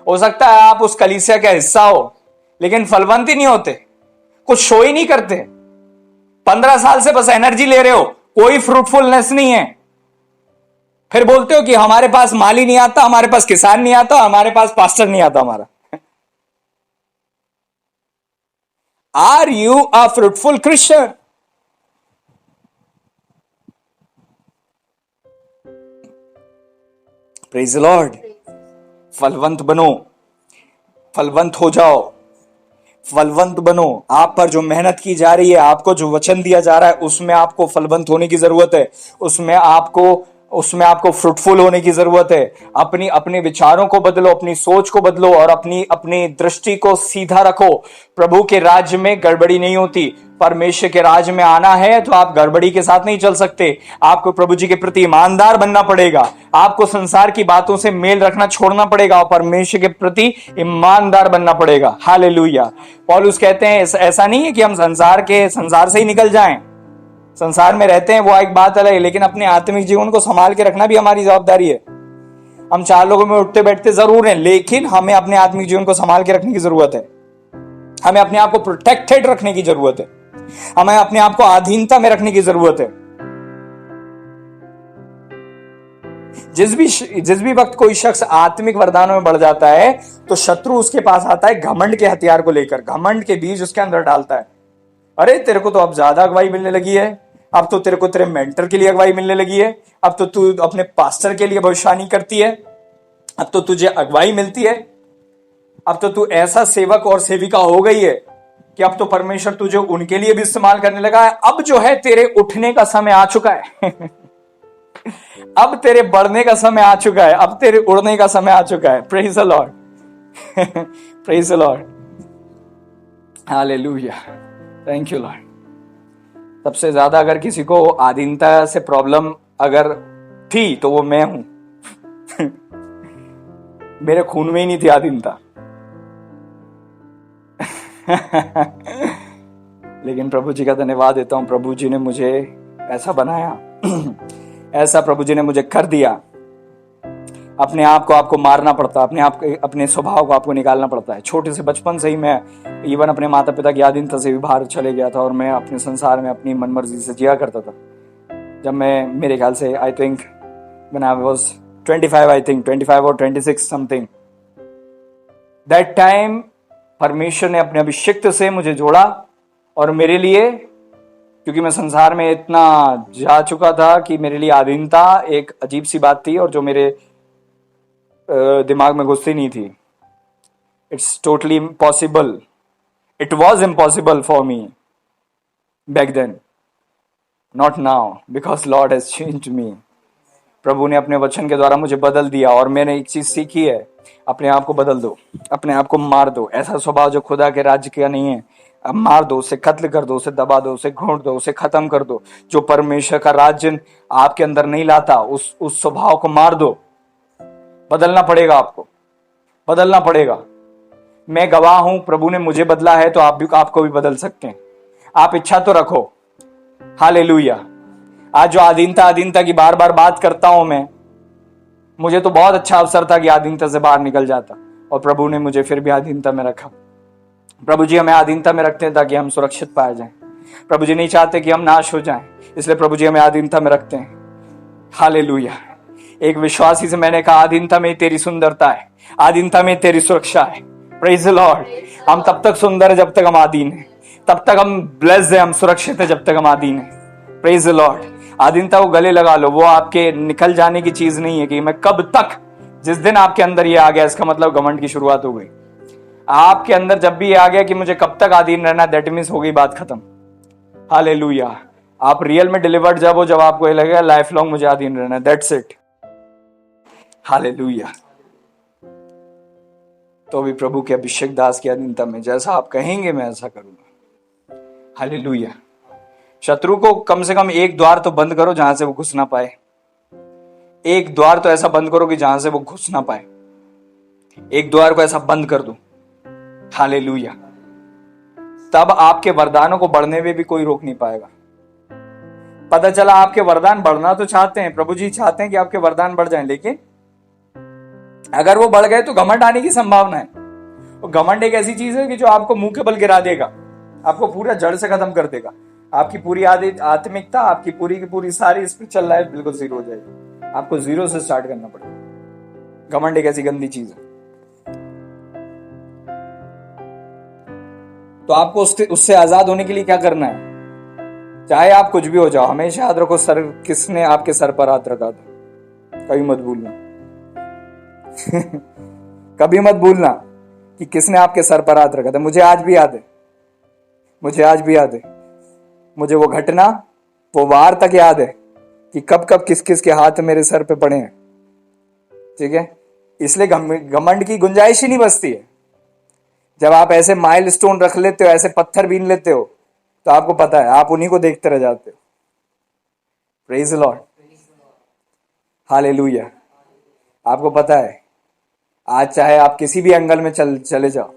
हो सकता है आप उस कलीसिया का हिस्सा हो लेकिन फलवंत ही नहीं होते, कुछ शो ही नहीं करते। 15 साल से बस एनर्जी ले रहे हो, कोई फ्रूटफुलनेस नहीं है। फिर बोलते हो कि हमारे पास माली नहीं आता, हमारे पास किसान नहीं आता, हमारे पास पास्टर नहीं आता हमारा। Are you a fruitful Christian? Praise the Lord. फलवंत बनो, फलवंत हो जाओ, फलवंत बनो। आप पर जो मेहनत की जा रही है, आपको जो वचन दिया जा रहा है, उसमें आपको फलवंत होने की जरूरत है। उसमें आपको फ्रूटफुल होने की जरूरत है। अपने विचारों को बदलो, अपनी सोच को बदलो और अपनी दृष्टि को सीधा रखो। प्रभु के राज्य में गड़बड़ी नहीं होती। परमेश्वर के राज्य में आना है तो आप गड़बड़ी के साथ नहीं चल सकते। आपको प्रभु जी के प्रति ईमानदार बनना पड़ेगा। आपको संसार की बातों से मेल रखना छोड़ना पड़ेगा और परमेश्वर के प्रति ईमानदार बनना पड़ेगा। हालेलुया। पौलुस कहते हैं ऐसा नहीं है कि हम संसार से ही निकल जाएं। संसार में रहते हैं वो एक बात अलग है, लेकिन अपने आत्मिक जीवन को संभाल के रखना भी हमारी जवाबदारी है। हम 4 लोगों में उठते बैठते जरूर हैं, लेकिन हमें अपने आत्मिक जीवन को संभाल के रखने की जरूरत है। हमें अपने आप को प्रोटेक्टेड रखने की जरूरत है। हमें अपने आप को अधीनता में रखने की जरूरत है। जिस भी वक्त कोई शख्स आत्मिक वरदानों में बढ़ जाता है तो शत्रु उसके पास आता है घमंड के हथियार को लेकर, घमंड के बीज उसके अंदर डालता है। अरे तेरे को तो अब ज्यादा अगुवाई मिलने लगी है, अब तो तेरे को तेरे मेंटर के लिए अगुवाई मिलने लगी है, अब तो तू अपने पास्टर के लिए भविष्यवाणी करती है, अब तो तुझे अगुवाई मिलती है, अब तो तू ऐसा सेवक और सेविका हो गई है कि अब तो परमेश्वर तुझे उनके लिए भी इस्तेमाल करने लगा है। अब जो है तेरे उठने का समय आ चुका है। अब तेरे बढ़ने का समय आ चुका है, अब तेरे उड़ने का समय आ चुका है। Praise the Lord. Praise the Lord. Hallelujah. Thank you Lord. सबसे ज्यादा अगर किसी को आधीनता से प्रॉब्लम अगर थी तो वो मैं हूं। मेरे खून में ही नहीं थी आधीनता। लेकिन प्रभु जी का धन्यवाद देता हूं, प्रभु जी ने मुझे ऐसा बनाया, ऐसा प्रभु जी ने मुझे कर दिया। अपने आप को आपको मारना पड़ता, अपने स्वभाव को आपको निकालना पड़ता है। छोटे से बचपन से ही मैं इवन अपने माता पिता की आधीनता से भी बाहर चले गया था और मैं अपने संसार में अपनी मनमर्जी से जिया करता था। जब मैं मेरे ख्याल से I think when I was 25 और 26 समथिंग, दैट टाइम परमेश्वर ने अपने अभिषिक्त से मुझे जोड़ा और मेरे लिए, क्योंकि मैं संसार में इतना जा चुका था कि मेरे लिए आधीनता एक अजीब सी बात थी और जो मेरे दिमाग में घुसती नहीं थी। It's totally impossible, it was impossible for me back then, not now, because Lord has changed me. प्रभु ने अपने वचन के द्वारा मुझे बदल दिया और मैंने एक चीज सीखी है, अपने आप को बदल दो, अपने आप को मार दो। ऐसा स्वभाव जो खुदा के राज्य का नहीं है, अब मार दो, उसे कत्ल कर दो, उसे दबा दो, उसे घोंट दो, उसे खत्म कर दो। जो परमेश्वर का राज्य आपके अंदर नहीं लाता, उस स्वभाव को मार दो। बदलना पड़ेगा, आपको बदलना पड़ेगा। मैं गवाह हूं, प्रभु ने मुझे बदला है तो आपको भी बदल सकते हैं। आप इच्छा तो रखो। हालेलुया। आज जो आधीनता की बार बार बात करता हूं मैं, मुझे तो बहुत अच्छा अवसर था कि आधीनता से बाहर निकल जाता, और प्रभु ने मुझे फिर भी आधीनता में रखा। प्रभु जी हमें आधीनता में रखते हैं ताकि हम सुरक्षित पाए जाएं। प्रभु जी नहीं चाहते कि हम नाश हो जाएं, इसलिए प्रभु जी हमें आधीनता में रखते हैं। हालेलुया। एक विश्वासी से मैंने कहा, आधीनता में तेरी सुंदरता है, आधीनता में तेरी सुरक्षा है। Praise the Lord. हम तब तक सुंदर है जब तक हम आधीन हैं, तब तक हम ब्लेस्ड है, हम सुरक्षित है जब तक हम आधीन हैं। Praise the Lord. आधीनता को गले लगा लो, वो आपके निकल जाने की चीज नहीं है कि मैं कब तक। जिस दिन आपके अंदर ये आ गया, इसका मतलब घमंड की शुरुआत हो गई। आपके अंदर जब भी ये आ गया कि मुझे कब तक आधीन रहना, दैट मीन्स हो गई बात खत्म। हालेलुया। आप रियल में डिलीवर्ड जब हो, जब आपको ये लगेगा लाइफ लॉन्ग मुझे आधीन रहना है, दैट्स इट। हालेलुया। तो भी प्रभु के अभिषेक दास की अधीनता में जैसा आप कहेंगे मैं ऐसा करूंगा। हालेलुया। शत्रु को कम से कम एक द्वार तो बंद करो जहां से वो घुस ना पाए। एक द्वार तो ऐसा बंद करो कि जहां से वो घुस ना पाए। एक द्वार को ऐसा बंद कर दो। हालेलुया। तब आपके वरदानों को बढ़ने में भी कोई रोक नहीं पाएगा। पता चला आपके वरदान बढ़ना तो चाहते हैं, प्रभु जी चाहते हैं कि आपके वरदान बढ़ जाएं, लेकिन अगर वो बढ़ गए तो घमंड आने की संभावना है। और घमंड एक ऐसी चीज है कि जो आपको मुंह के बल गिरा देगा, आपको पूरा जड़ से खत्म कर देगा। आपकी पूरी आत्मिकता, आपकी पूरी की पूरी सारी स्पिरिचुअल लाइफ बिल्कुल जीरो हो जाएगी। आपको जीरो से स्टार्ट करना पड़ेगा। घमंड एक ऐसी गंदी चीज है। तो आपको उससे आजाद होने के लिए क्या करना है? चाहे आप कुछ भी हो जाओ, हमेशा याद रखो सर किसने आपके सर पर हाथ रखा था। कभी मत भूलना कभी मत भूलना कि किसने आपके सर पर हाथ रखा था। मुझे आज भी याद है, मुझे आज भी याद है। मुझे वो घटना, वो वार तक याद है कि कब कब किस किस के हाथ मेरे सर पे पड़े हैं। ठीक है, इसलिए घमंड की गुंजाइश ही नहीं बचती है। जब आप ऐसे माइलस्टोन रख लेते हो, ऐसे पत्थर बीन लेते हो, तो आपको पता है आप उन्हीं को देखते रह जाते हो। Praise the Lord. हालेलुया। आपको पता है आज चाहे आप किसी भी एंगल में चले जाओ,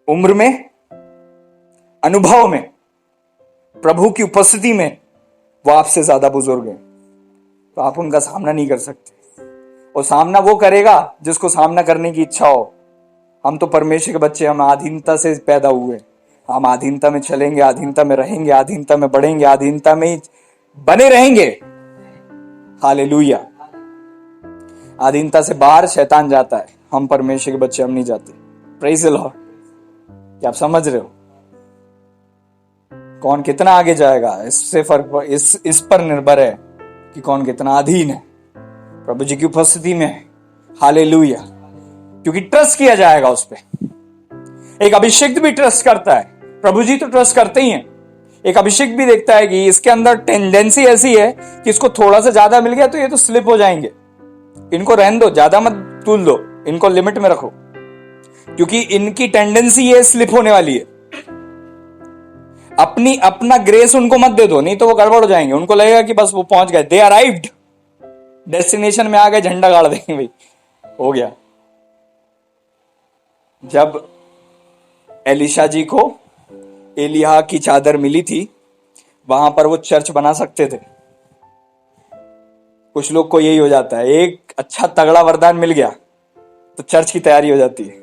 उम्र में, अनुभव में, प्रभु की उपस्थिति में वो आपसे ज्यादा बुजुर्ग हैं, तो आप उनका सामना नहीं कर सकते। और सामना वो करेगा जिसको सामना करने की इच्छा हो। हम तो परमेश्वर के बच्चे, हम आधीनता से पैदा हुए, हम आधीनता में चलेंगे, आधीनता में रहेंगे, आधीनता में बढ़ेंगे, आधीनता में ही बने रहेंगे। हालेलुया। आधीनता से बाहर शैतान जाता है, हम परमेश्वर के बच्चे हम नहीं जाते। Praise the Lord. क्या आप समझ रहे हो? कौन कितना आगे जाएगा इससे फर्क इस पर निर्भर है कि कौन कितना अधीन है प्रभु जी की उपस्थिति में। हालेलुया। क्योंकि ट्रस्ट किया जाएगा उस पर। एक अभिषेक भी ट्रस्ट करता है, प्रभु जी तो ट्रस्ट करते ही हैं। एक अभिषेक भी देखता है कि इसके अंदर टेंडेंसी ऐसी है कि इसको थोड़ा सा ज्यादा मिल गया तो ये तो स्लिप हो जाएंगे, इनको रहने दो, ज्यादा मत तूल दो, इनको लिमिट में रखो, क्योंकि इनकी टेंडेंसी ये स्लिप होने वाली है। अपना ग्रेस उनको मत दे दो, नहीं तो वो गड़बड़ हो जाएंगे। उनको लगेगा कि बस वो पहुंच गए, दे अराइव्ड, डेस्टिनेशन में आ गए, झंडा गाड़ देंगे, भाई हो गया। जब एलिशा जी को एलिया की चादर मिली थी, वहां पर वो चर्च बना सकते थे। कुछ लोग को यही हो जाता है, एक अच्छा तगड़ा वरदान मिल गया तो चर्च की तैयारी हो जाती है।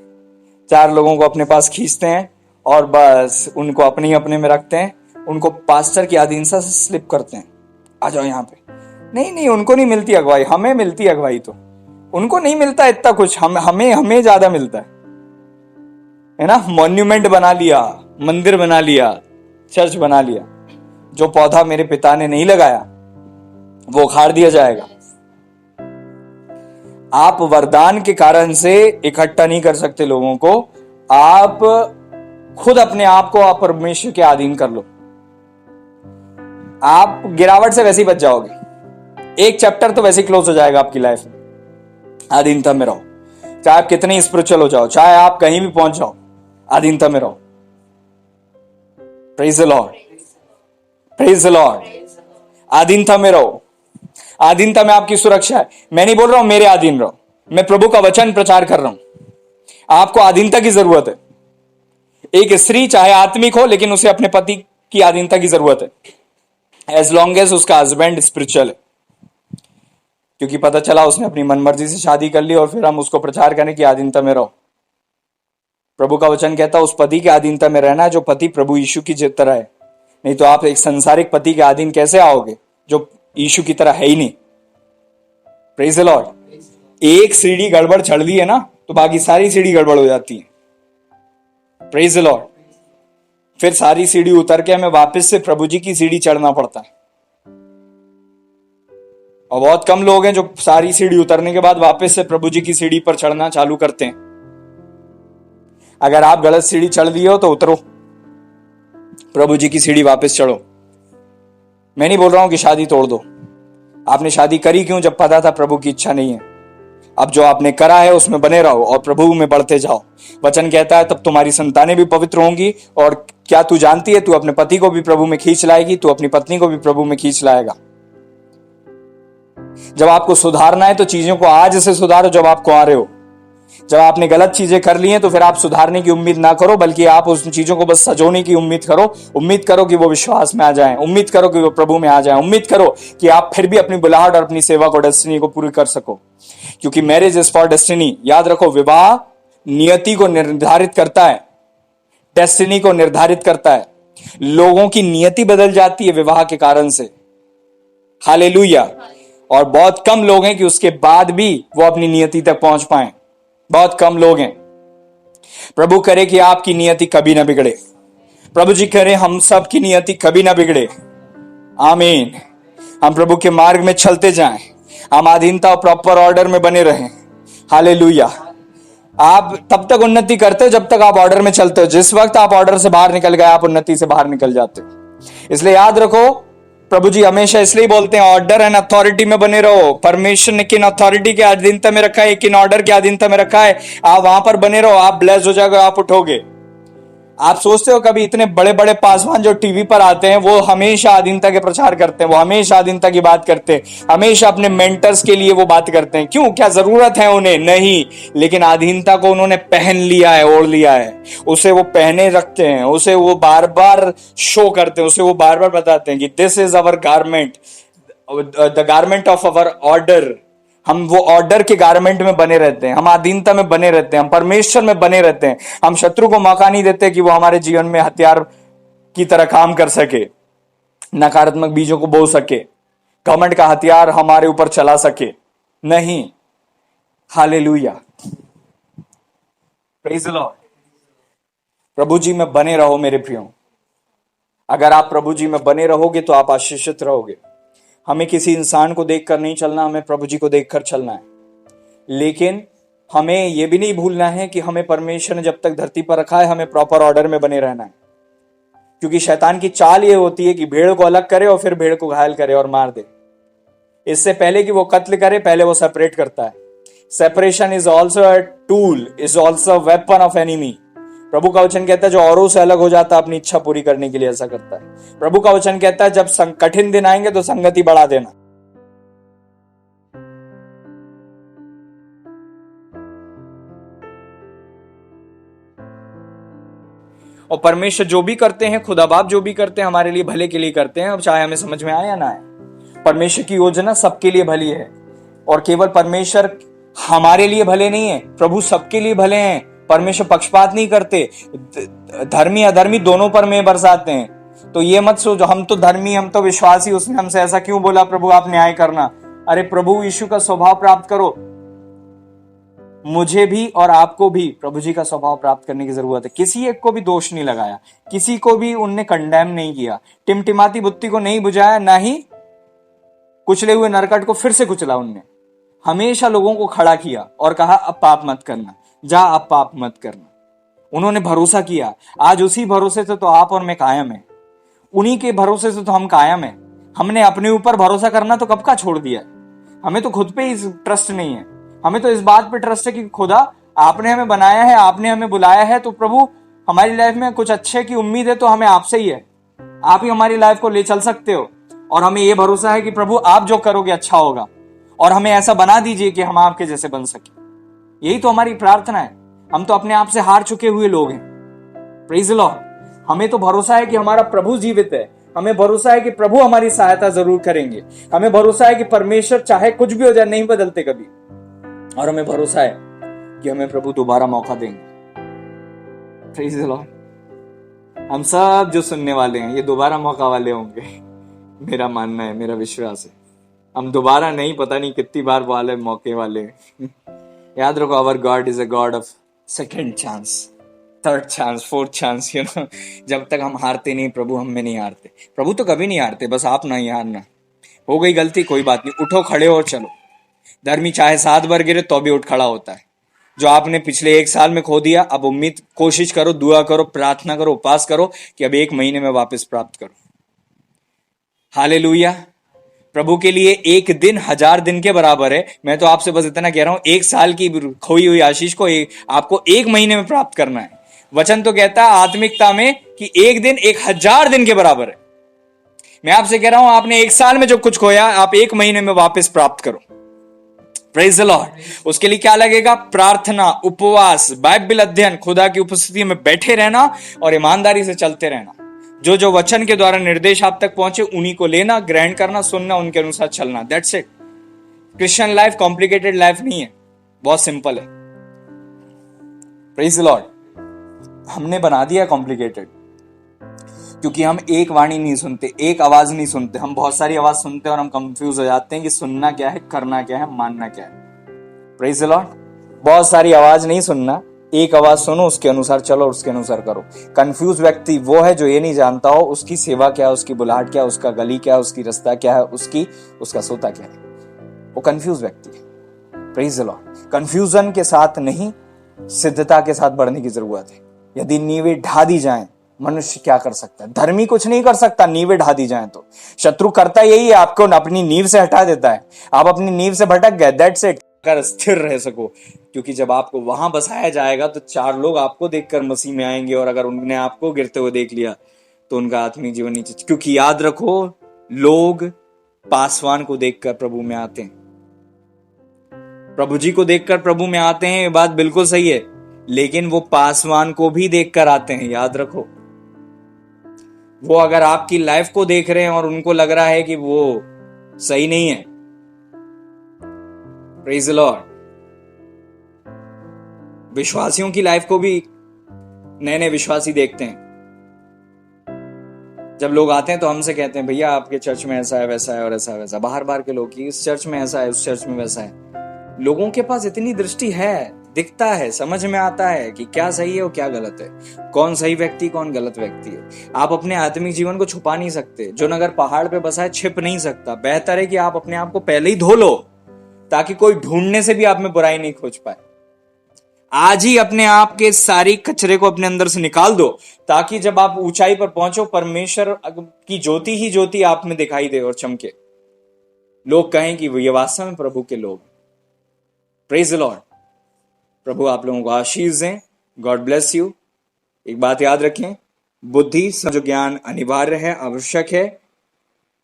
4 लोगों को अपने पास खींचते हैं और बस उनको अपने में रखते हैं, उनको पास्टर की अधीनता से स्लिप करते हैं, आ जाओ यहाँ पे। नहीं, उनको नहीं मिलती अगुवाई, हमें मिलती अगुवाई। तो उनको नहीं मिलता इतना कुछ, हमें ज्यादा मिलता है ना। मॉन्यूमेंट बना लिया, मंदिर बना लिया, चर्च बना लिया। जो पौधा मेरे पिता ने नहीं लगाया वो उखाड़ दिया जाएगा। आप वरदान के कारण से इकट्ठा नहीं कर सकते लोगों को, आप खुद अपने आप को आप परमेश्वर के अधीन कर लो। आप गिरावट से वैसे ही बच जाओगे, एक चैप्टर तो वैसे ही क्लोज हो जाएगा आपकी लाइफ में। अधीनता में रहो, चाहे आप कितने स्पिरिचुअल हो जाओ, चाहे आप कहीं भी पहुंच जाओ, अधीनता में रहो। Praise the Lord, praise the Lord. अधीनता में रहो, अधीनता में आपकी सुरक्षा है। मैं नहीं बोल रहा हूं मेरे अधीन रहो, मैं प्रभु का वचन प्रचार कर रहा हूं। आपको अधीनता की जरूरत है। एक स्त्री चाहे आत्मिक हो, लेकिन उसे अपने पति की अधीनता की जरूरत है, एज लॉन्ग एज उसका हस्बैंड स्पिरिचुअल है। क्योंकि पता चला उसने अपनी मनमर्जी से शादी कर ली और फिर हम उसको प्रचार करें कि अधीनता में रहो। प्रभु का वचन कहता है उस पति के अधीनता में रहना है जो पति प्रभु यीशु की तरह है। नहीं तो आप एक संसारिक पति के अधीन कैसे आओगे जो यीशु की तरह है ही नहीं। Praise the Lord. एक सीढ़ी गड़बड़ चढ़ दी है ना तो बाकी सारी सीढ़ी गड़बड़ हो जाती है। Praise the Lord. फिर सारी सीढ़ी उतर के हमें वापस से प्रभु जी की सीढ़ी चढ़ना पड़ता है। और बहुत कम लोग हैं जो सारी सीढ़ी उतरने के बाद वापस से प्रभु जी की सीढ़ी पर चढ़ना चालू करते हैं। अगर आप गलत सीढ़ी चढ़ दिए हो तो उतरो, प्रभु जी की सीढ़ी वापस चढ़ो। मैं नहीं बोल रहा हूं कि शादी तोड़ दो। आपने शादी करी क्यों? जब पता था प्रभु की इच्छा नहीं है। अब जो आपने करा है उसमें बने रहो और प्रभु में बढ़ते जाओ। वचन कहता है तब तुम्हारी संतानें भी पवित्र होंगी। और क्या तू जानती है, तू अपने पति को भी प्रभु में खींच लाएगी, तू अपनी पत्नी को भी प्रभु में खींच लाएगा। जब आपको सुधारना है तो चीजों को आज से सुधारो जब आप कुंवारे हो। जब आपने गलत चीजें कर ली हैं तो फिर आप सुधारने की उम्मीद ना करो, बल्कि आप उस चीजों को बस सजोने की उम्मीद करो। उम्मीद करो कि वो विश्वास में आ जाएं, उम्मीद करो कि वो प्रभु में आ जाएं, उम्मीद करो कि आप फिर भी अपनी बुलाहट और अपनी सेवा को, डेस्टिनी को पूरी कर सको। क्योंकि मैरिज इज फॉर डेस्टिनी। याद रखो, विवाह नियति को निर्धारित करता है, डेस्टिनी को निर्धारित करता है। लोगों की नियति बदल जाती है विवाह के कारण से। हालेलुया। और बहुत कम लोग हैं कि उसके बाद भी वो अपनी नियति तक पहुंच पाए। बहुत कम लोग हैं। प्रभु करे कि आपकी नियति कभी ना बिगड़े। प्रभु जी करे हम सब की नियति कभी ना बिगड़े। आमीन। हम प्रभु के मार्ग में चलते जाएं, हम अधीनता और प्रॉपर ऑर्डर में बने रहें। हालेलुया। आप तब तक उन्नति करते हो जब तक आप ऑर्डर में चलते हो। जिस वक्त आप ऑर्डर से बाहर निकल गए आप उन्नति से बाहर निकल जाते हो। इसलिए याद रखो, प्रभु जी हमेशा इसलिए बोलते हैं ऑर्डर एंड अथॉरिटी में बने रहो। परमेश्वर ने किन अथॉरिटी के अधीनता में रखा है, किन ऑर्डर के अधीनता में रखा है, आप वहां पर बने रहो। आप ब्लेस हो जाओगे, आप उठोगे। आप सोचते हो कभी इतने बड़े बड़े पासवान जो टीवी पर आते हैं वो हमेशा अधीनता के प्रचार करते हैं, वो हमेशा अधीनता की बात करते हैं, हमेशा अपने मेंटर्स के लिए वो बात करते हैं। क्यों? क्या जरूरत है उन्हें? नहीं। लेकिन अधीनता को उन्होंने पहन लिया है, ओढ़ लिया है। उसे वो पहने रखते हैं, उसे वो बार बार शो करते हैं, उसे वो बार बार बताते हैं कि this is our garment, the garment of our order. हम वो ऑर्डर के गारमेंट में बने रहते हैं, हम अधीनता में बने रहते हैं, हम परमेश्वर में बने रहते हैं। हम शत्रु को मौका नहीं देते कि वो हमारे जीवन में हथियार की तरह काम कर सके, नकारात्मक बीजों को बो सके, घमंड का हथियार हमारे ऊपर चला सके। नहीं। हालेलुया। Praise the Lord. प्रभु जी में बने रहो मेरे प्रियो। अगर आप प्रभु जी में बने रहोगे तो आप आशीषित रहोगे। हमें किसी इंसान को देखकर नहीं चलना, हमें प्रभु जी को देखकर चलना है। लेकिन हमें यह भी नहीं भूलना है कि हमें परमेश्वर ने जब तक धरती पर रखा है हमें प्रॉपर ऑर्डर में बने रहना है। क्योंकि शैतान की चाल ये होती है कि भेड़ को अलग करे और फिर भेड़ को घायल करे और मार दे। इससे पहले कि वो कत्ल करे पहले वो सेपरेट करता है। Separation is also a tool, is also weapon of enemy. प्रभु का वचन कहता है जो औरों से अलग हो जाता है अपनी इच्छा पूरी करने के लिए ऐसा करता है। प्रभु का वचन कहता है जब कठिन दिन आएंगे तो संगति बढ़ा देना। और परमेश्वर जो भी करते हैं, खुदा बाप जो भी करते हैं हमारे लिए भले के लिए करते हैं। अब चाहे हमें समझ में आए या ना आए, परमेश्वर की योजना सबके लिए भली है। और केवल परमेश्वर हमारे लिए भले नहीं है, प्रभु सबके लिए भले हैं। परमेश्वर पक्षपात नहीं करते, धर्मी अधर्मी दोनों पर में बरसाते हैं। तो ये मत सोचो हम तो धर्मी, हम तो विश्वासी, उसने हमसे ऐसा क्यों बोला प्रभु आप न्याय करना। अरे प्रभु यीशु का स्वभाव प्राप्त करो। मुझे भी और आपको भी प्रभु जी का स्वभाव प्राप्त करने की जरूरत है। किसी एक को भी दोष नहीं लगाया, किसी को भी उनने कंडेम नहीं किया, टिमटिमाती बुत्ती को नहीं बुझाया, ना ही कुचले हुए नरकट को फिर से कुचला। उनने हमेशा लोगों को खड़ा किया और कहा अब पाप मत करना, जा अब पाप मत करना। उन्होंने भरोसा किया। आज उसी भरोसे से तो आप और मैं कायम है, उन्हीं के भरोसे से तो हम कायम है। हमने अपने ऊपर भरोसा करना तो कब का छोड़ दिया है। हमें तो खुद पे ही ट्रस्ट नहीं है। हमें तो इस बात पे ट्रस्ट है कि खुदा आपने हमें बनाया है, आपने हमें बुलाया है, तो प्रभु हमारी लाइफ में कुछ अच्छे की उम्मीद है तो हमें आपसे ही है। आप ही हमारी लाइफ को ले चल सकते हो। और हमें यह भरोसा है कि प्रभु आप जो करोगे अच्छा होगा और हमें ऐसा बना दीजिए कि हम आपके जैसे बन सके। यही तो हमारी प्रार्थना है। हम तो अपने आप से हार चुके हुए लोग हैं। Praise the Lord. हमें तो भरोसा है कि हमारा प्रभु जीवित है। हमें भरोसा है कि प्रभु हमारी सहायता जरूर करेंगे। हमें भरोसा है कि परमेश्वर चाहे कुछ भी हो जाए नहीं बदलते कभी। और हमें भरोसा है कि हमें प्रभु दोबारा मौका देंगे। Praise the Lord. हम सब जो सुनने वाले हैं ये दोबारा मौका वाले होंगे, मेरा मानना है, मेरा विश्वास है। हम दोबारा नहीं, पता नहीं कितनी बार वाले मौके वाले याद रखो, our God is a God of second chance, third chance, fourth chance, जब तक हम हारते नहीं प्रभु हम में नहीं हारते। प्रभु तो कभी नहीं हारते, बस आप नहीं हारना। हो गई गलती, कोई बात नहीं, उठो खड़े हो चलो। धर्मी चाहे 7 बार गिरे तो भी उठ खड़ा होता है। जो आपने पिछले 1 साल में खो दिया, अब उम्मीद, कोशिश करो, दुआ करो, प्रार्थना करो, उपवास करो कि अब 1 महीने में वापस प्राप्त करो। हालेलुया। प्रभु के लिए 1 दिन 1000 दिन के बराबर है। मैं तो आपसे बस इतना कह रहा हूं, 1 साल की खोई हुई आशीष को आपको 1 महीने में प्राप्त करना है। वचन तो कहता है आत्मिकता में कि 1 दिन 1000 दिन के बराबर है। मैं आपसे कह रहा हूं, आपने 1 साल में जो कुछ खोया आप 1 महीने में वापस प्राप्त करो। Praise the Lord. उसके लिए क्या लगेगा? प्रार्थना, उपवास, बाइबल अध्ययन, खुदा की उपस्थिति में बैठे रहना और ईमानदारी से चलते रहना। जो जो वचन के द्वारा निर्देश आप तक पहुंचे उन्हीं को लेना, ग्रहण करना, सुनना, उनके अनुसार चलना। That's it. Christian life complicated life नहीं है, बहुत सिंपल है। Praise the Lord. हमने बना दिया कॉम्प्लिकेटेड क्योंकि हम एक वाणी नहीं सुनते, एक आवाज नहीं सुनते। हम बहुत सारी आवाज सुनते हैं और हम कंफ्यूज हो जाते हैं कि सुनना क्या है, करना क्या है, मानना क्या है। Praise the Lord. बहुत सारी आवाज नहीं सुनना, एक आवाज सुनो, उसके अनुसार चलो, उसके अनुसार करो। कंफ्यूज व्यक्ति वो है जो ये नहीं जानता हो उसकी सेवा क्या है, उसकी बुलाहट क्या है, उसका गली क्या है, उसकी रास्ता क्या है, उसका सोता क्या है। वो कंफ्यूज व्यक्ति है। Praise the Lord. कंफ्यूजन के साथ नहीं, सिद्धता के साथ बढ़ने की जरूरत है। यदि नींवें ढा दी जाएं, मनुष्य क्या कर सकता है? धर्मी कुछ नहीं कर सकता नींवें ढा दी जाएं तो। शत्रु करता यही है, आपको अपनी नींव से हटा देता है। आप अपनी नींव से भटक गए, दैट्स इट। कर स्थिर रह सको, क्योंकि जब आपको वहां बसाया जाएगा तो 4 लोग आपको देखकर मसीह में आएंगे, और अगर उन्होंने आपको गिरते हुए देख लिया तो उनका आत्मिक जीवन नीचे। क्योंकि याद रखो, लोग पासवान को देखकर प्रभु में आते हैं, प्रभु जी को देखकर प्रभु में आते हैं, ये बात बिल्कुल सही है, लेकिन वो पासवान को भी देखकर आते हैं। याद रखो, वो अगर आपकी लाइफ को देख रहे हैं और उनको लग रहा है कि वो सही नहीं है, प्रेज द लॉर्ड। विश्वासियों की लाइफ को भी नए नए विश्वासी देखते हैं। जब लोग आते हैं तो हमसे कहते हैं, भैया आपके चर्च में ऐसा है, वैसा है और ऐसा है वैसा। बाहर बाहर के लोग, इस चर्च में ऐसा है, उस चर्च में वैसा है। लोगों के पास इतनी दृष्टि है, दिखता है, समझ में आता है कि क्या सही है और क्या गलत है, कौन सही व्यक्ति कौन गलत व्यक्ति है। आप अपने आत्मिक जीवन को छुपा नहीं सकते। जो नगर पहाड़ पे बसा है छिप नहीं सकता। बेहतर है कि आप अपने आप को पहले ही धो लो, ताकि कोई ढूंढने से भी आप में बुराई नहीं खोज पाए। आज ही अपने आप के सारी कचरे को अपने अंदर से निकाल दो, ताकि जब आप ऊंचाई पर पहुंचो, परमेश्वर की ज्योति ही ज्योति आप में दिखाई दे और चमके। लोग कहें कि ये वास्तव में प्रभु के लोग। Praise the Lord. प्रभु आप लोगों को आशीष दें। God bless you. एक बात याद रखें, बुद्धि, समझ, ज्ञान अनिवार्य है, आवश्यक है।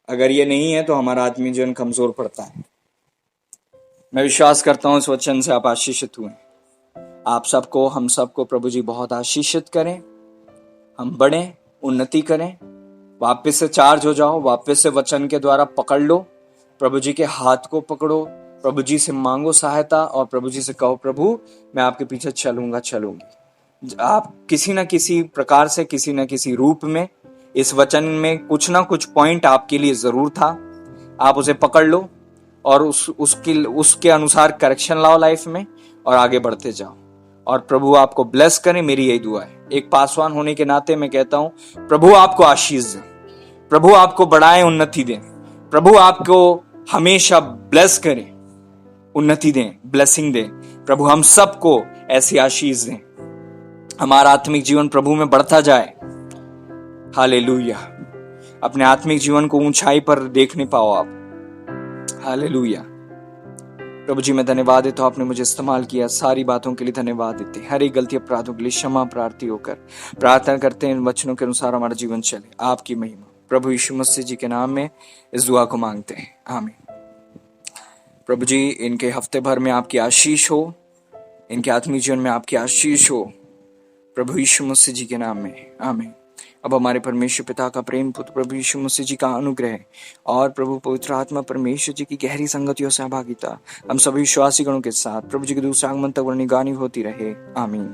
अगर ये नहीं है तो हमारा आत्मीय जीवन कमजोर पड़ता है। मैं विश्वास करता हूं इस वचन से आप आशीषित हुए। आप सबको, हम सबको प्रभु जी बहुत आशीषित करें। हम बढ़ें, उन्नति करें, वापस से चार्ज हो जाओ, वापस से वचन के द्वारा पकड़ लो, प्रभु जी के हाथ को पकड़ो, प्रभु जी से मांगो सहायता और प्रभु जी से कहो, प्रभु मैं आपके पीछे चलूंगा, चलूंगी। आप किसी न किसी प्रकार से, किसी न किसी रूप में, इस वचन में कुछ ना कुछ पॉइंट आपके लिए जरूर था। आप उसे पकड़ लो और उसके अनुसार करेक्शन लाओ लाइफ में और आगे बढ़ते जाओ। और प्रभु आपको ब्लेस करें, मेरी यही दुआ है। एक पासवान होने के नाते मैं कहता हूं, प्रभु आपको आशीष दें, प्रभु आपको बढ़ाएं, उन्नति दें, प्रभु आपको हमेशा ब्लेस करें, उन्नति दें, ब्लेसिंग दें। प्रभु हम सबको ऐसी आशीष दें, हमारा आत्मिक जीवन प्रभु में बढ़ता जाए। हालेलुया। अपने आत्मिक जीवन को ऊंचाई पर देखने पाओ आप। हालेलुया। प्रभु जी मैं धन्यवाद देता हूं, आपने मुझे इस्तेमाल किया। सारी बातों के लिए धन्यवाद देते हैं। हर एक गलती अपराधों के लिए क्षमा प्रार्थी होकर प्रार्थना करते हैं, इन वचनों के अनुसार हमारा जीवन चले। आपकी महिमा प्रभु यीशु मसीह जी के नाम में इस दुआ को मांगते हैं, आमीन। प्रभु जी इनके हफ्ते भर में आपकी आशीष हो, इनके आत्मिक जीवन में आपकी आशीष हो, प्रभु यीशु मसीह जी के नाम में, आमीन। अब हमारे परमेश्वर पिता का प्रेम, पुत्र प्रभु यीशु मसीह जी का अनुग्रह और प्रभु पवित्र आत्मा परमेश्वर जी की गहरी संगति और सहभागिता हम सभी विश्वासी गणों के साथ प्रभु जी के दूसरे आगमन तक वर्णिगानी होती रहे, आमीन।